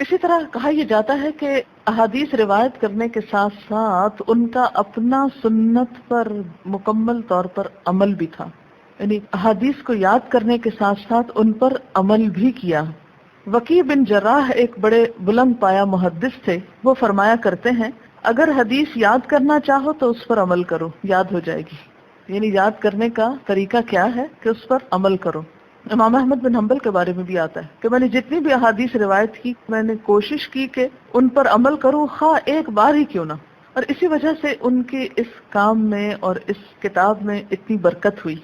اسی طرح کہا یہ جاتا ہے کہ احادیث روایت کرنے کے ساتھ ساتھ ان کا اپنا سنت پر مکمل طور پر عمل بھی تھا، یعنی احادیث کو یاد کرنے کے ساتھ ساتھ ان پر عمل بھی کیا۔ وکیع بن جراح ایک بڑے بلند پایا محدث تھے، وہ فرمایا کرتے ہیں اگر حدیث یاد کرنا چاہو تو اس پر عمل کرو، یاد ہو جائے گی۔ یعنی یاد کرنے کا طریقہ کیا ہے کہ اس پر عمل کرو۔ امام احمد بن حنبل کے بارے میں بھی آتا ہے کہ میں نے جتنی بھی احادیث روایت کی میں نے کوشش کی کہ ان پر عمل کروں، خواہ ایک بار ہی کیوں نہ، اور اسی وجہ سے ان کی اس کام میں اور اس کتاب میں اتنی برکت ہوئی۔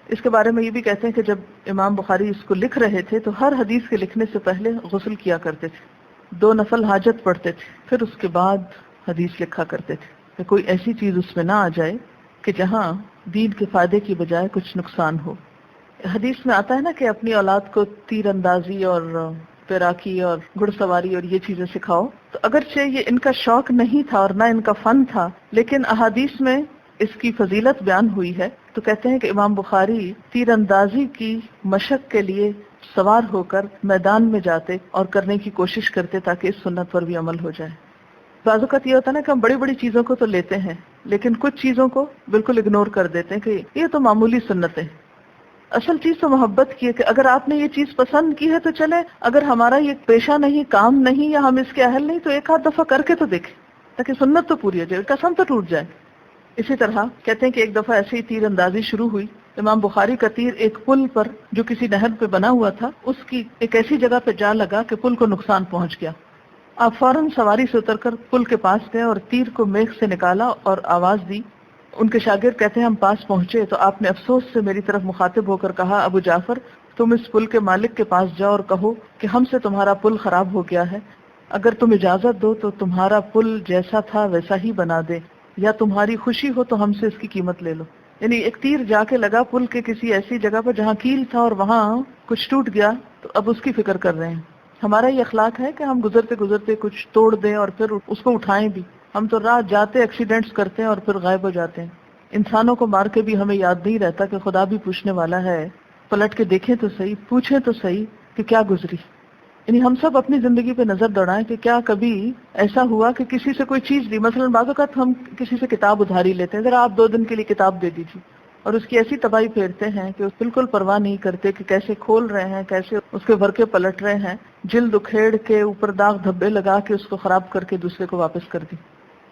اس کے بارے میں یہ بھی کہتے ہیں کہ جب امام بخاری اس کو لکھ رہے تھے تو ہر حدیث کے لکھنے سے پہلے غسل کیا کرتے تھے، 2 نفل حاجت پڑھتے تھے، پھر اس کے بعد حدیث لکھا کرتے تھے کہ کوئی ایسی چیز اس میں نہ آ جائے کہ جہاں دین کے فائدے کی بجائے کچھ نقصان ہو۔ حدیث میں آتا ہے نا کہ اپنی اولاد کو تیر اندازی اور تیراکی اور گھڑ سواری اور یہ چیزیں سکھاؤ، تو اگرچہ یہ ان کا شوق نہیں تھا اور نہ ان کا فن تھا، لیکن احادیث میں اس کی فضیلت بیان ہوئی ہے، تو کہتے ہیں کہ امام بخاری تیر اندازی کی مشق کے لیے سوار ہو کر میدان میں جاتے اور کرنے کی کوشش کرتے تاکہ اس سنت پر بھی عمل ہو جائے۔ بعض اوقات یہ ہوتا ہے نا کہ ہم بڑی بڑی چیزوں کو تو لیتے ہیں لیکن کچھ چیزوں کو بالکل اگنور کر دیتے ہیں کہ یہ تو معمولی سنتیں۔ اصل چیز تو محبت کی ہے کہ اگر آپ نے یہ چیز پسند کی ہے تو چلے، اگر ہمارا یہ پیشہ نہیں، کام نہیں، یا ہم اس کے اہل نہیں، تو ایک آدھ دفعہ کر کے تو دیکھیں تاکہ سنت تو پوری ہو جائے، قسم تو ٹوٹ جائے۔ اسی طرح کہتے ہیں کہ ایک دفعہ ایسی ہی تیر اندازی شروع ہوئی، امام بخاری کا تیر ایک پل پر جو کسی نہر پہ بنا ہوا تھا اس کی ایک ایسی جگہ پہ جا لگا کہ پل کو نقصان پہنچ گیا۔ آپ فوراً سواری سے اتر کر پل کے پاس گئے اور تیر کو میخ سے نکالا اور آواز دی۔ ان کے شاگرد کہتے ہیں ہم پاس پہنچے تو آپ نے افسوس سے میری طرف مخاطب ہو کر کہا، ابو جعفر تم اس پل کے مالک کے پاس جاؤ اور کہو کہ ہم سے تمہارا پل خراب ہو گیا ہے، اگر تم اجازت دو تو تمہارا پل جیسا تھا ویسا ہی بنا دے، یا تمہاری خوشی ہو تو ہم سے اس کی قیمت لے لو۔ یعنی ایک تیر جا کے لگا پل کے کسی ایسی جگہ پر جہاں کیل تھا اور وہاں کچھ ٹوٹ گیا تو اب اس کی فکر کر رہے ہیں۔ ہمارا یہ اخلاق ہے کہ ہم گزرتے گزرتے کچھ توڑ دیں اور پھر اس کو اٹھائیں بھی۔ ہم تو راہ جاتے ایکسیڈنٹس کرتے ہیں اور پھر غائب ہو جاتے ہیں۔ انسانوں کو مار کے بھی ہمیں یاد نہیں رہتا کہ خدا بھی پوچھنے والا ہے، پلٹ کے دیکھیں تو صحیح، پوچھیں تو صحیح کہ کیا گزری۔ یعنی ہم سب اپنی زندگی پہ نظر دوڑائیں کہ کیا کبھی ایسا ہوا کہ کسی سے کوئی چیز لی، مثلا بعض اوقات ہم کسی سے کتاب ادھاری لیتے ہیں، ذرا آپ 2 دن کے لیے کتاب دے دیجیے، اور اس کی ایسی تباہی پھیرتے ہیں کہ بالکل پرواہ نہیں کرتے کہ کیسے کھول رہے ہیں، کیسے اس کے ورقے پلٹ رہے ہیں، جلد اکھیڑ کے اوپر داغ دھبے لگا کے اس کو خراب کر کے دوسرے کو واپس کر دی۔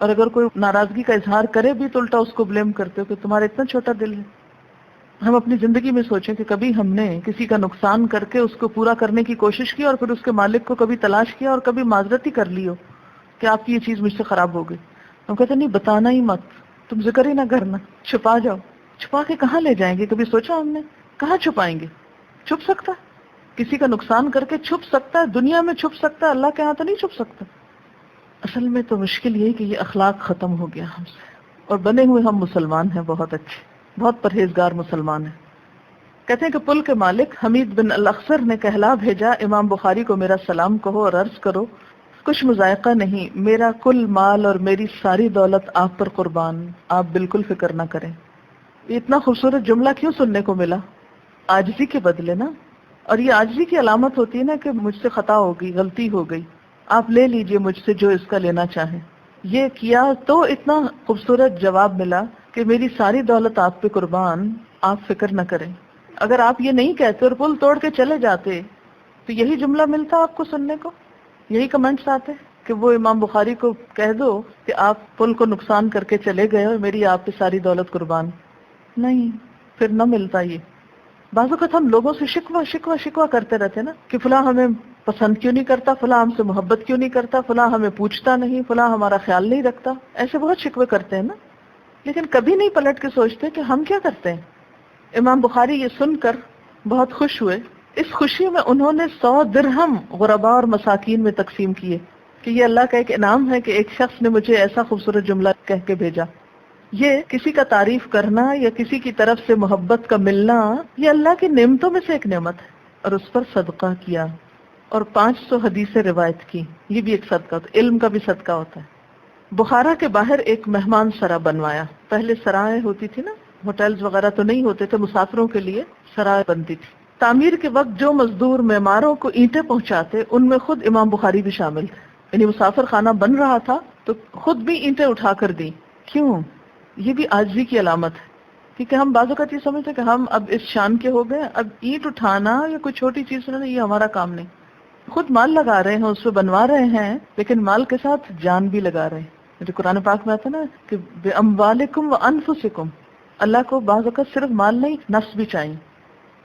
اور اگر کوئی ناراضگی کا اظہار کرے بھی تو الٹا اس کو بلیم کرتے ہو کہ تمہارا اتنا چھوٹا دل ہے۔ ہم اپنی زندگی میں سوچیں کہ کبھی ہم نے کسی کا نقصان کر کے اس کو پورا کرنے کی کوشش کی اور پھر اس کے مالک کو کبھی تلاش کیا اور کبھی معذرت ہی کر لی ہو کہ آپ کی یہ چیز مجھ سے خراب ہو گئی۔ ہم کہتے نہیں، بتانا ہی مت، تم ذکر ہی نہ کرنا، چھپا جاؤ۔ چھپا کے کہاں لے جائیں گے؟ کبھی سوچا ہم نے؟ کہاں چھپائیں گے؟ چھپ سکتا کسی کا نقصان کر کے چھپ سکتا ہے، دنیا میں چھپ سکتا ہے، اللہ کے ہاں تو نہیں چھپ سکتا۔ اصل میں تو مشکل یہ کہ یہ اخلاق ختم ہو گیا ہم سے، اور بنے ہوئے ہم مسلمان ہیں، بہت اچھے، بہت پرہیزگار مسلمان ہیں۔ کہتے ہیں کہ پل کے مالک حمید بن الاخصر نے کہلا بھیجا، امام بخاری کو میرا سلام کہو اور عرض کرو کچھ مذائقہ نہیں، میرا کل مال اور میری ساری دولت آپ پر قربان، آپ بالکل فکر نہ کریں۔ یہ اتنا خوبصورت جملہ کیوں سننے کو ملا؟ عاجزی کے بدلے نا، اور یہ عاجزی کی علامت ہوتی ہے نا کہ مجھ سے خطا ہوگی، غلطی ہو گئی، آپ لے لیجئے مجھ سے جو اس کا لینا چاہیں۔ یہ کیا تو اتنا خوبصورت جواب ملا کہ میری ساری دولت آپ پہ قربان، آپ فکر نہ کریں۔ اگر آپ یہ نہیں کہتے اور پل توڑ کے چلے جاتے تو یہی جملہ ملتا آپ کو سننے کو، یہی کمنٹس آتے کہ وہ امام بخاری کو کہہ دو کہ آپ پل کو نقصان کر کے چلے گئے اور میری آپ پہ ساری دولت قربان۔ نہیں، پھر نہ ملتا یہ۔ بعض اوقات ہم لوگوں سے شکوہ کرتے رہتے ہیں نا کہ فلاں ہمیں پسند کیوں نہیں کرتا، فلاں ہم سے محبت کیوں نہیں کرتا، فلاں ہمیں پوچھتا نہیں، فلاں ہمارا خیال نہیں رکھتا، ایسے بہت شکوے کرتے ہیں نا، لیکن کبھی نہیں پلٹ کے سوچتے کہ ہم کیا کرتے ہیں۔ امام بخاری یہ سن کر بہت خوش ہوئے، اس خوشی میں انہوں نے 100 درہم غرباء اور مساکین میں تقسیم کیے کہ یہ اللہ کا ایک انعام ہے کہ ایک شخص نے مجھے ایسا خوبصورت جملہ کہہ کے بھیجا۔ یہ کسی کا تعریف کرنا یا کسی کی طرف سے محبت کا ملنا، یہ اللہ کی نعمتوں میں سے ایک نعمت ہے، اور اس پر صدقہ کیا اور 500 حدیثیں روایت کی، یہ بھی ایک صدقہ ہوتا ہے، علم کا بھی صدقہ ہوتا ہے۔ بخارا کے باہر ایک مہمان سرا بنوایا، پہلے سرائیں ہوتی تھی نا، ہوٹلز وغیرہ تو نہیں ہوتے تھے، مسافروں کے لیے سرائے بنتی تھی تعمیر کے وقت جو مزدور معماروں کو اینٹیں پہنچاتے ان میں خود امام بخاری بھی شامل تھے. یعنی مسافر خانہ بن رہا تھا تو خود بھی اینٹیں اٹھا کر دی. کیوں؟ یہ بھی عاجزی کی علامت ہے. کیونکہ ہم بعض اوقات یہ سمجھتے ہیں کہ ہم اب اس شان کے ہو گئے، اب اینٹ اٹھانا یا کوئی چھوٹی چیز اٹھانا یہ ہمارا کام نہیں. خود مال لگا رہے ہیں، اس پہ بنوا رہے ہیں، لیکن مال کے ساتھ جان بھی لگا رہے ہیں. جو قرآن پاک میں آتا ہے نا کہ بِأَمْوَالِكُمْ وَأَنفُسِكُمْ، اللہ کو بعض اوقات صرف مال نہیں نفس بھی چاہیے.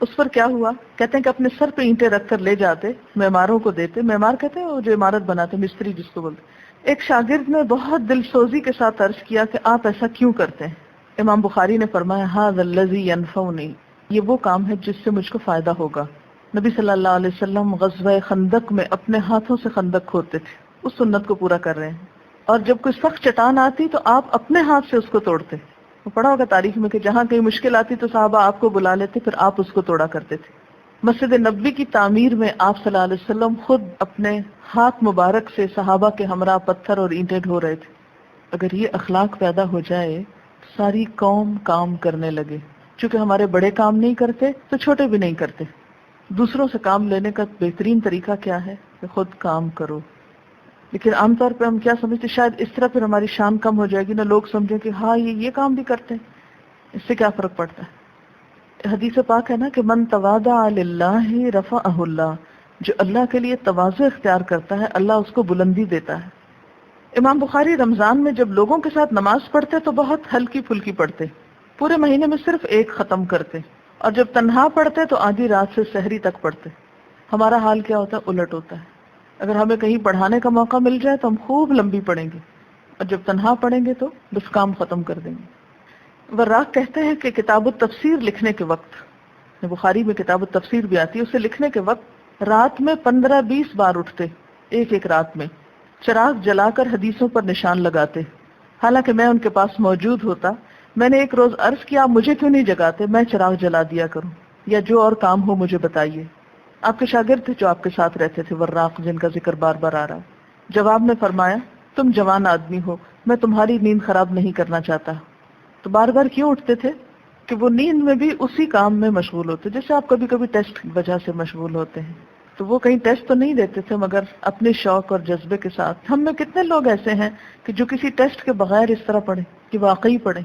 اس پر کیا ہوا؟ کہتے ہیں کہ اپنے سر پہ اینٹیں رکھ کر لے جاتے، معماروں کو دیتے. معمار کہتے ہیں وہ جو عمارت بناتے، مستری جس کو بولتے. ایک شاگرد نے بہت دل سوزی کے ساتھ عرض کیا کہ آپ ایسا کیوں کرتے ہیں؟ امام بخاری نے فرمایا ھذا الذی ینفعنی، یہ وہ کام ہے جس سے مجھ کو فائدہ ہوگا. نبی صلی اللہ علیہ وسلم غزوہ خندق میں اپنے ہاتھوں سے خندق کھودتے تھے، اس سنت کو پورا کر رہے ہیں. اور جب کوئی سخت چٹان آتی تو آپ اپنے ہاتھ سے اس کو توڑتے. وہ پڑھا ہوگا تاریخ میں کہ جہاں کہیں مشکل آتی تو صحابہ آپ کو بلا لیتے، پھر آپ اس کو توڑا کرتے تھے. مسجد نبوی کی تعمیر میں آپ صلی اللہ علیہ وسلم خود اپنے ہاتھ مبارک سے صحابہ کے ہمراہ پتھر اور اینٹیں ڈھو رہے تھے. اگر یہ اخلاق پیدا ہو جائے تو ساری قوم کام کرنے لگے. چونکہ ہمارے بڑے کام نہیں کرتے تو چھوٹے بھی نہیں کرتے. دوسروں سے کام لینے کا بہترین طریقہ کیا ہے کہ خود کام کرو. لیکن عام طور پہ ہم کیا سمجھتے، شاید اس طرح پھر ہماری شان کم ہو جائے گی نا، لوگ سمجھیں کہ ہاں یہ کام بھی کرتے ہیں. اس سے کیا فرق پڑتا ہے؟ حدیث پاک ہے نا کہ من تواضع للہ رفعہ اللہ، جو اللہ کے لیے تواضع اختیار کرتا ہے اللہ اس کو بلندی دیتا ہے. امام بخاری رمضان میں جب لوگوں کے ساتھ نماز پڑھتے تو بہت ہلکی پھلکی پڑھتے، پورے مہینے میں صرف ایک ختم کرتے، اور جب تنہا پڑھتے تو آدھی رات سے سحری تک پڑھتے. ہمارا حال کیا ہوتا ہے؟ الٹ ہوتا ہے. اگر ہمیں کہیں پڑھانے کا موقع مل جائے تو ہم خوب لمبی پڑھیں گے، اور جب تنہا پڑھیں گے تو بس کام ختم کر دیں گے. وراق کہتے ہیں کہ کتاب التفسیر لکھنے کے وقت، بخاری میں کتاب التفسیر بھی آتی ہے، اسے لکھنے کے وقت رات میں 15-20 بار اٹھتے، ایک رات میں چراغ جلا کر حدیثوں پر نشان لگاتے. حالانکہ میں ان کے پاس موجود ہوتا. میں نے ایک روز عرض کیا آپ مجھے کیوں نہیں جگاتے، میں چراغ جلا دیا کروں، یا جو اور کام ہو مجھے بتائیے. آپ کے شاگرد تھے جو آپ کے ساتھ رہتے تھے، وراق، جن کا ذکر بار بار آ رہا. جواب میں فرمایا تم جوان آدمی ہو، میں تمہاری نیند خراب نہیں کرنا چاہتا. تو بار بار کیوں اٹھتے تھے؟ کہ وہ نیند میں بھی اسی کام میں مشغول ہوتے، جیسے آپ کبھی کبھی ٹیسٹ کی وجہ سے مشغول ہوتے ہیں. تو وہ کہیں ٹیسٹ تو نہیں دیتے تھے مگر اپنے شوق اور جذبے کے ساتھ. ہم میں کتنے لوگ ایسے ہیں کہ جو کسی ٹیسٹ کے بغیر اس طرح پڑھیں کہ واقعی پڑھیں.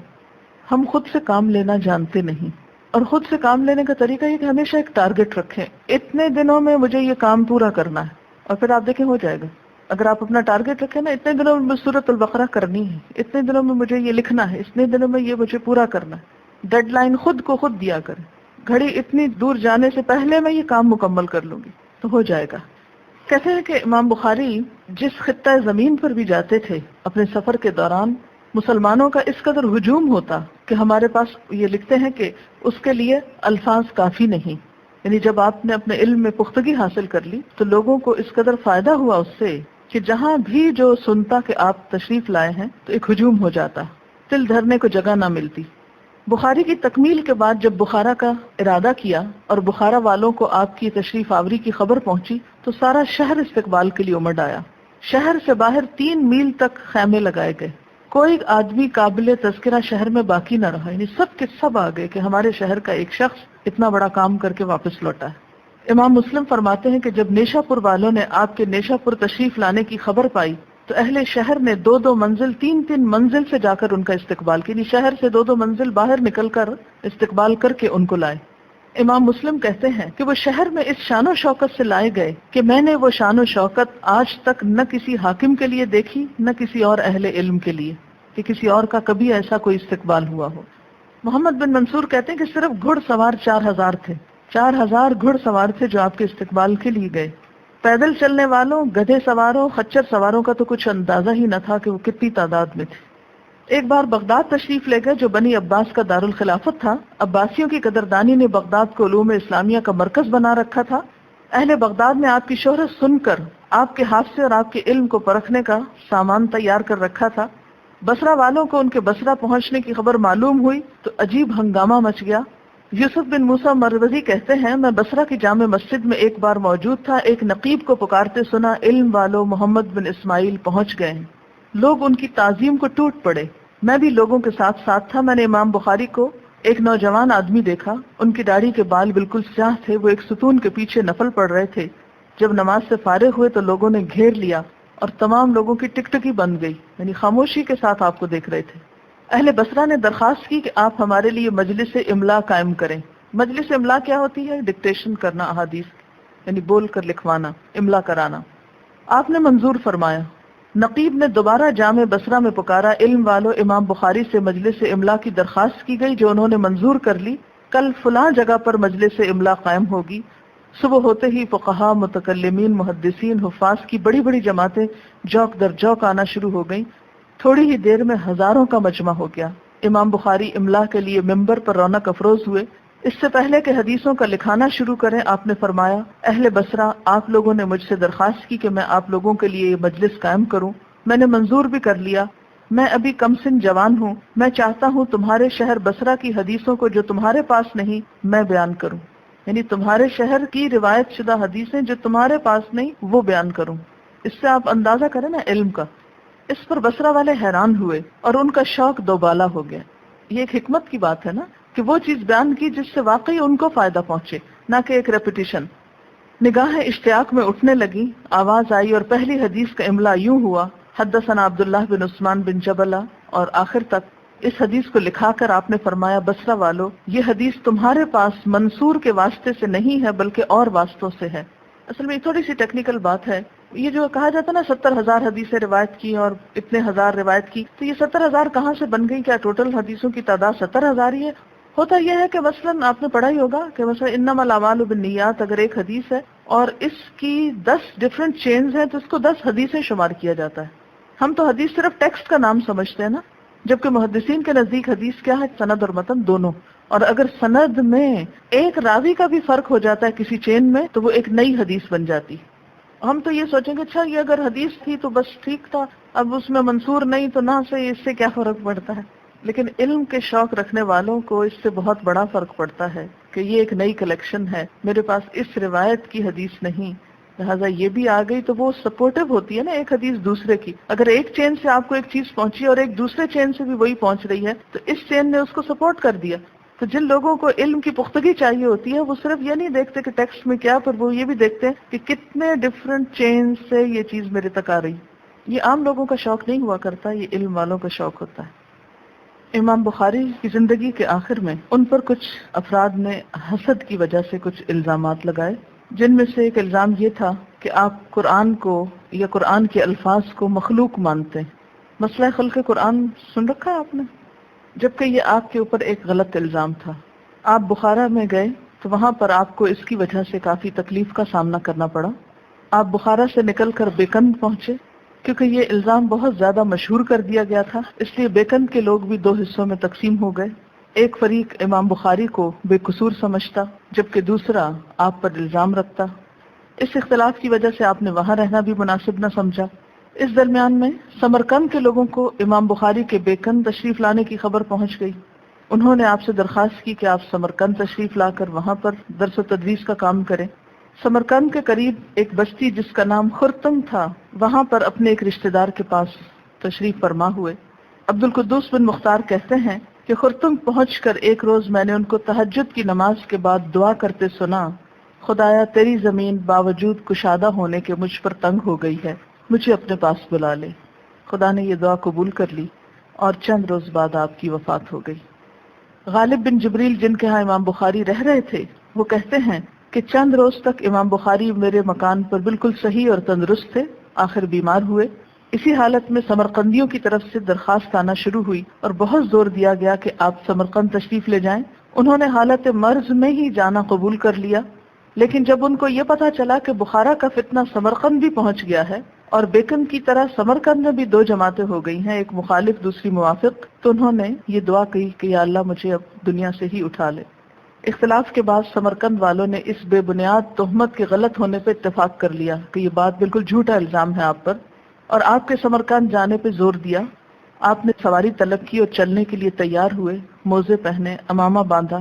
ہم خود سے کام لینا جانتے نہیں، اور خود سے کام لینے کا طریقہ یہ کہ ہمیشہ ایک ٹارگٹ رکھیں، اتنے دنوں میں مجھے یہ کام پورا کرنا ہے، اور پھر آپ دیکھیں ہو جائے گا. اگر آپ اپنا ٹارگٹ رکھیں نا، اتنے دنوں میں سورۃ البقرہ کرنی ہے، اتنے دنوں میں مجھے یہ لکھنا ہے، اتنے دنوں میں یہ مجھے پورا کرنا ہے، ڈیڈ لائن خود کو خود دیا کریں. گھڑی اتنی دور جانے سے پہلے میں یہ کام مکمل کر لوں گی تو ہو جائے گا. کہتے ہیں کہ امام بخاری جس خطہ زمین پر بھی جاتے تھے اپنے سفر کے دوران مسلمانوں کا اس قدر ہجوم ہوتا کہ ہمارے پاس، یہ لکھتے ہیں کہ اس کے لیے الفاظ کافی نہیں. یعنی جب آپ نے اپنے علم میں پختگی حاصل کر لی تو لوگوں کو اس قدر فائدہ ہوا اس سے کہ جہاں بھی جو سنتا کہ آپ تشریف لائے ہیں تو ایک ہجوم ہو جاتا، دل دھرنے کو جگہ نہ ملتی. بخاری کی تکمیل کے بعد جب بخارا کا ارادہ کیا اور بخارا والوں کو آپ کی تشریف آوری کی خبر پہنچی تو سارا شہر استقبال کے لیے امڑ آیا. شہر سے باہر 3 میل تک خیمے لگائے گئے. کوئی آدمی قابل تذکرہ شہر میں باقی نہ رہا. یعنی سب کے سب آ گئے کہ ہمارے شہر کا ایک شخص اتنا بڑا کام کر کے واپس لوٹا ہے. امام مسلم فرماتے ہیں کہ جب نیشا پور والوں نے آپ کے نیشا پور تشریف لانے کی خبر پائی تو اہل شہر نے 2-2 منزل 3-3 منزل سے جا کر ان کا استقبال کیا. شہر سے 2-2 منزل باہر نکل کر استقبال کر کے ان کو لائے. امام مسلم کہتے ہیں کہ وہ شہر میں اس شان و شوکت سے لائے گئے کہ میں نے وہ شان و شوکت آج تک نہ کسی حاکم کے لیے دیکھی نہ کسی اور اہل علم کے لیے، کہ کسی اور کا کبھی ایسا کوئی استقبال ہوا ہو. محمد بن منصور کہتے ہیں کہ صرف گھڑ سوار 4000 تھے، 4000 گھڑ سوار تھے جو آپ کے استقبال کے لیے گئے. پیدل چلنے والوں، گدھے سواروں، خچر سواروں کا تو کچھ اندازہ ہی نہ تھا کہ وہ کتنی تعداد میں تھے. ایک بار بغداد تشریف لے گئے جو بنی عباس کا دارالخلافت تھا. عباسیوں کی قدردانی نے بغداد کو علوم اسلامیہ کا مرکز بنا رکھا تھا. اہل بغداد نے آپ کی شہرت سن کر آپ کے حافظے اور آپ کے علم کو پرکھنے کا سامان تیار کر رکھا تھا. بصرہ والوں کو ان کے بصرہ پہنچنے کی خبر معلوم ہوئی تو عجیب ہنگامہ مچ گیا. یوسف بن موسیٰ مروزی کہتے ہیں میں بصرہ کی جامع مسجد میں ایک بار موجود تھا، ایک نقیب کو پکارتے سنا علم والو محمد بن اسماعیل پہنچ گئے ہیں. لوگ ان کی تعظیم کو ٹوٹ پڑے. میں بھی لوگوں کے ساتھ ساتھ تھا. میں نے امام بخاری کو ایک نوجوان آدمی دیکھا، ان کی داڑھی کے بال بالکل سیاہ تھے، وہ ایک ستون کے پیچھے نفل پڑھ رہے تھے۔ جب نماز سے فارغ ہوئے تو لوگوں نے گھیر لیا اور تمام لوگوں کی ٹکٹکی بن گئی، یعنی خاموشی کے ساتھ آپ کو دیکھ رہے تھے۔ اہل بصرہ نے درخواست کی کہ آپ ہمارے لیے مجلس املا قائم کریں۔ مجلس املا کیا ہوتی ہے؟ ڈکٹیشن کرنا احادیث، یعنی بول کر لکھوانا، املا کرانا۔ آپ نے منظور فرمایا۔ نقیب نے دوبارہ جامع بصرہ میں پکارا، علم والو، امام بخاری سے مجلس املا کی درخواست کی گئی جو انہوں نے منظور کر لی۔ کل فلاں جگہ پر مجلس املا قائم ہوگی۔ صبح ہوتے ہی فقہا، متکلمین، محدثین، حفاظ کی بڑی بڑی جماعتیں جوک در جوک آنا شروع ہو گئیں۔ تھوڑی ہی دیر میں ہزاروں کا مجمع ہو گیا۔ امام بخاری املا کے لیے ممبر پر رونق افروز ہوئے۔ اس سے پہلے کہ حدیثوں کا لکھانا شروع کریں، آپ نے فرمایا، اہل بصرہ، آپ لوگوں نے مجھ سے درخواست کی کہ میں آپ لوگوں کے لیے یہ مجلس قائم کروں۔ میں نے منظور بھی کر لیا۔ میں ابھی کم سن جوان ہوں، میں چاہتا ہوں تمہارے شہر بصرہ کی حدیثوں کو جو تمہارے پاس نہیں میں بیان کروں، یعنی تمہارے شہر کی روایت شدہ حدیثیں جو تمہارے پاس نہیں وہ بیان کروں۔ اس سے آپ اندازہ کریں نا علم کا۔ اس پر بصرہ والے حیران ہوئے اور ان کا شوق دوبالا ہو گیا۔ یہ ایک حکمت کی بات ہے نا کہ وہ چیز بیان کی جس سے واقعی ان کو فائدہ پہنچے، نہ کہ ایک ریپیٹیشن۔ نگاہیں اشتیاق میں اٹھنے لگی، آواز آئی اور پہلی حدیث کا املا یوں ہوا، حدثنا عبداللہ بن عثمان بن جبلہ، اور آخر تک اس حدیث کو لکھا کر آپ نے فرمایا، بصرہ والو، یہ حدیث تمہارے پاس منصور کے واسطے سے نہیں ہے بلکہ اور واسطوں سے ہے۔ اصل میں یہ تھوڑی سی ٹیکنیکل بات ہے۔ یہ جو کہا جاتا ہے نا 70,000 حدیثیں روایت کی اور اتنے ہزار روایت کی، تو یہ 70,000 کہاں سے بن گئی؟ کیا ٹوٹل حدیثوں کی تعداد 70,000 ہی ہے؟ ہوتا یہ ہے کہ مثلاً آپ نے پڑھا ہی ہوگا کہ مثلا انما الاعمال بالنیات اگر ایک حدیث ہے اور اس کی 10 ڈفرینٹ چینز ہیں تو اس کو 10 حدیثیں شمار کیا جاتا ہے۔ ہم تو حدیث صرف ٹیکسٹ کا نام سمجھتے ہیں نا، جبکہ محدثین کے نزدیک حدیث کیا ہے؟ سند اور متن دونوں۔ اور اگر سند میں ایک راوی کا بھی فرق ہو جاتا ہے کسی چین میں تو وہ ایک نئی حدیث بن جاتی۔ ہم تو یہ سوچیں گے اچھا یہ اگر حدیث تھی تو بس ٹھیک تھا، اب اس میں منصور نہیں تو نہ سے اس سے کیا فرق پڑتا ہے؟ لیکن علم کے شوق رکھنے والوں کو اس سے بہت بڑا فرق پڑتا ہے کہ یہ ایک نئی کلیکشن ہے، میرے پاس اس روایت کی حدیث نہیں، لہٰذا یہ بھی آ گئی تو وہ سپورٹو ہوتی ہے نا ایک حدیث دوسرے کی۔ اگر ایک چین سے آپ کو ایک چیز پہنچی اور ایک دوسرے چین سے بھی وہی پہنچ رہی ہے تو اس چین نے اس کو سپورٹ کر دیا۔ تو جن لوگوں کو علم کی پختگی چاہیے ہوتی ہے وہ صرف یہ نہیں دیکھتے کہ ٹیکسٹ میں کیا، پر وہ یہ بھی دیکھتے ہیں کہ کتنے ڈفرینٹ چین سے یہ چیز میرے تک آ رہی۔ یہ عام لوگوں کا شوق نہیں ہوا کرتا، یہ علم والوں کا شوق ہوتا ہے۔ امام بخاری کی زندگی کے آخر میں ان پر کچھ افراد نے حسد کی وجہ سے کچھ الزامات لگائے، جن میں سے ایک الزام یہ تھا کہ آپ قرآن کو یا قرآن کے الفاظ کو مخلوق مانتے ہیں۔ مسئلہ خلق قرآن سن رکھا ہے آپ نے؟ جبکہ یہ آپ کے اوپر ایک غلط الزام تھا۔ آپ بخارا میں گئے تو وہاں پر آپ کو اس کی وجہ سے کافی تکلیف کا سامنا کرنا پڑا۔ آپ بخارا سے نکل کر بیکند پہنچے، کیونکہ یہ الزام بہت زیادہ مشہور کر دیا گیا تھا، اس لیے بیکند کے لوگ بھی 2 حصوں میں تقسیم ہو گئے۔ ایک فریق امام بخاری کو بے قصور سمجھتا، جبکہ دوسرا آپ پر الزام رکھتا۔ اس اختلاف کی وجہ سے آپ نے وہاں رہنا بھی مناسب نہ سمجھا۔ اس درمیان میں سمرقند کے لوگوں کو امام بخاری کے بیکند تشریف لانے کی خبر پہنچ گئی۔ انہوں نے آپ سے درخواست کی کہ آپ سمرقند تشریف لا کر وہاں پر درس و تدریس کا کام کریں۔ سمرقند کے قریب ایک بستی جس کا نام خرتم تھا، وہاں پر اپنے ایک رشتہ دار کے پاس تشریف فرما ہوئے۔ عبد القدوس بن مختار کہتے ہیں کہ خرتم پہنچ کر ایک روز میں نے ان کو تہجد کی نماز کے بعد دعا کرتے سنا، خدایا تیری زمین باوجود کشادہ ہونے کے مجھ پر تنگ ہو گئی ہے، مجھے اپنے پاس بلا لے۔ خدا نے یہ دعا قبول کر لی اور چند روز بعد آپ کی وفات ہو گئی۔ غالب بن جبریل جن کے ہاں امام بخاری رہ رہے تھے، وہ کہتے ہیں کہ چند روز تک امام بخاری میرے مکان پر بالکل صحیح اور تندرست تھے، آخر بیمار ہوئے۔ اسی حالت میں سمرقندیوں کی طرف سے درخواست آنا شروع ہوئی اور بہت زور دیا گیا کہ آپ سمرقند تشریف لے جائیں۔ انہوں نے حالت مرض میں ہی جانا قبول کر لیا، لیکن جب ان کو یہ پتا چلا کہ بخارا کا فتنہ سمرقند بھی پہنچ گیا ہے اور بیکن کی طرح سمرقند میں بھی 2 جماعتیں ہو گئی ہیں، ایک مخالف دوسری موافق، تو انہوں نے یہ دعا کہی کہ یا اللہ مجھے اب دنیا سے ہی اٹھا لے۔ اختلاف کے بعد سمرقند والوں نے اس بے بنیاد تہمت کے غلط ہونے پہ اتفاق کر لیا کہ یہ بات بالکل جھوٹا الزام ہے آپ پر، اور آپ کے سمرقند جانے پہ زور دیا۔ آپ نے سواری طلب کی اور چلنے کے لیے تیار ہوئے، موزے پہنے، امامہ باندھا۔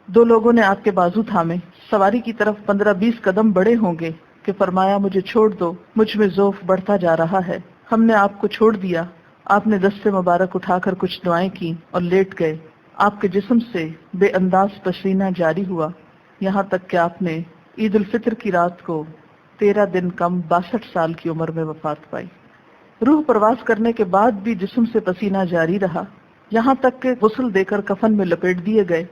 2 لوگوں نے آپ کے بازو تھامے، سواری کی طرف 15-20 قدم بڑے ہوں گے کہ فرمایا مجھے چھوڑ دو، مجھ میں ذوف بڑھتا جا رہا ہے۔ ہم نے آپ کو چھوڑ دیا۔ آپ نے دست مبارک اٹھا کر کچھ دعائیں کی اور لیٹ گئے۔ آپ کے جسم سے بے انداز پسینہ جاری ہوا، یہاں تک کہ آپ نے عید الفطر کی رات کو 13 دن کم 62 سال کی عمر میں وفات پائی۔ روح پرواز کرنے کے بعد بھی جسم سے پسینہ جاری رہا، یہاں تک کہ غسل دے کر کفن میں لپیٹ دیے گئے۔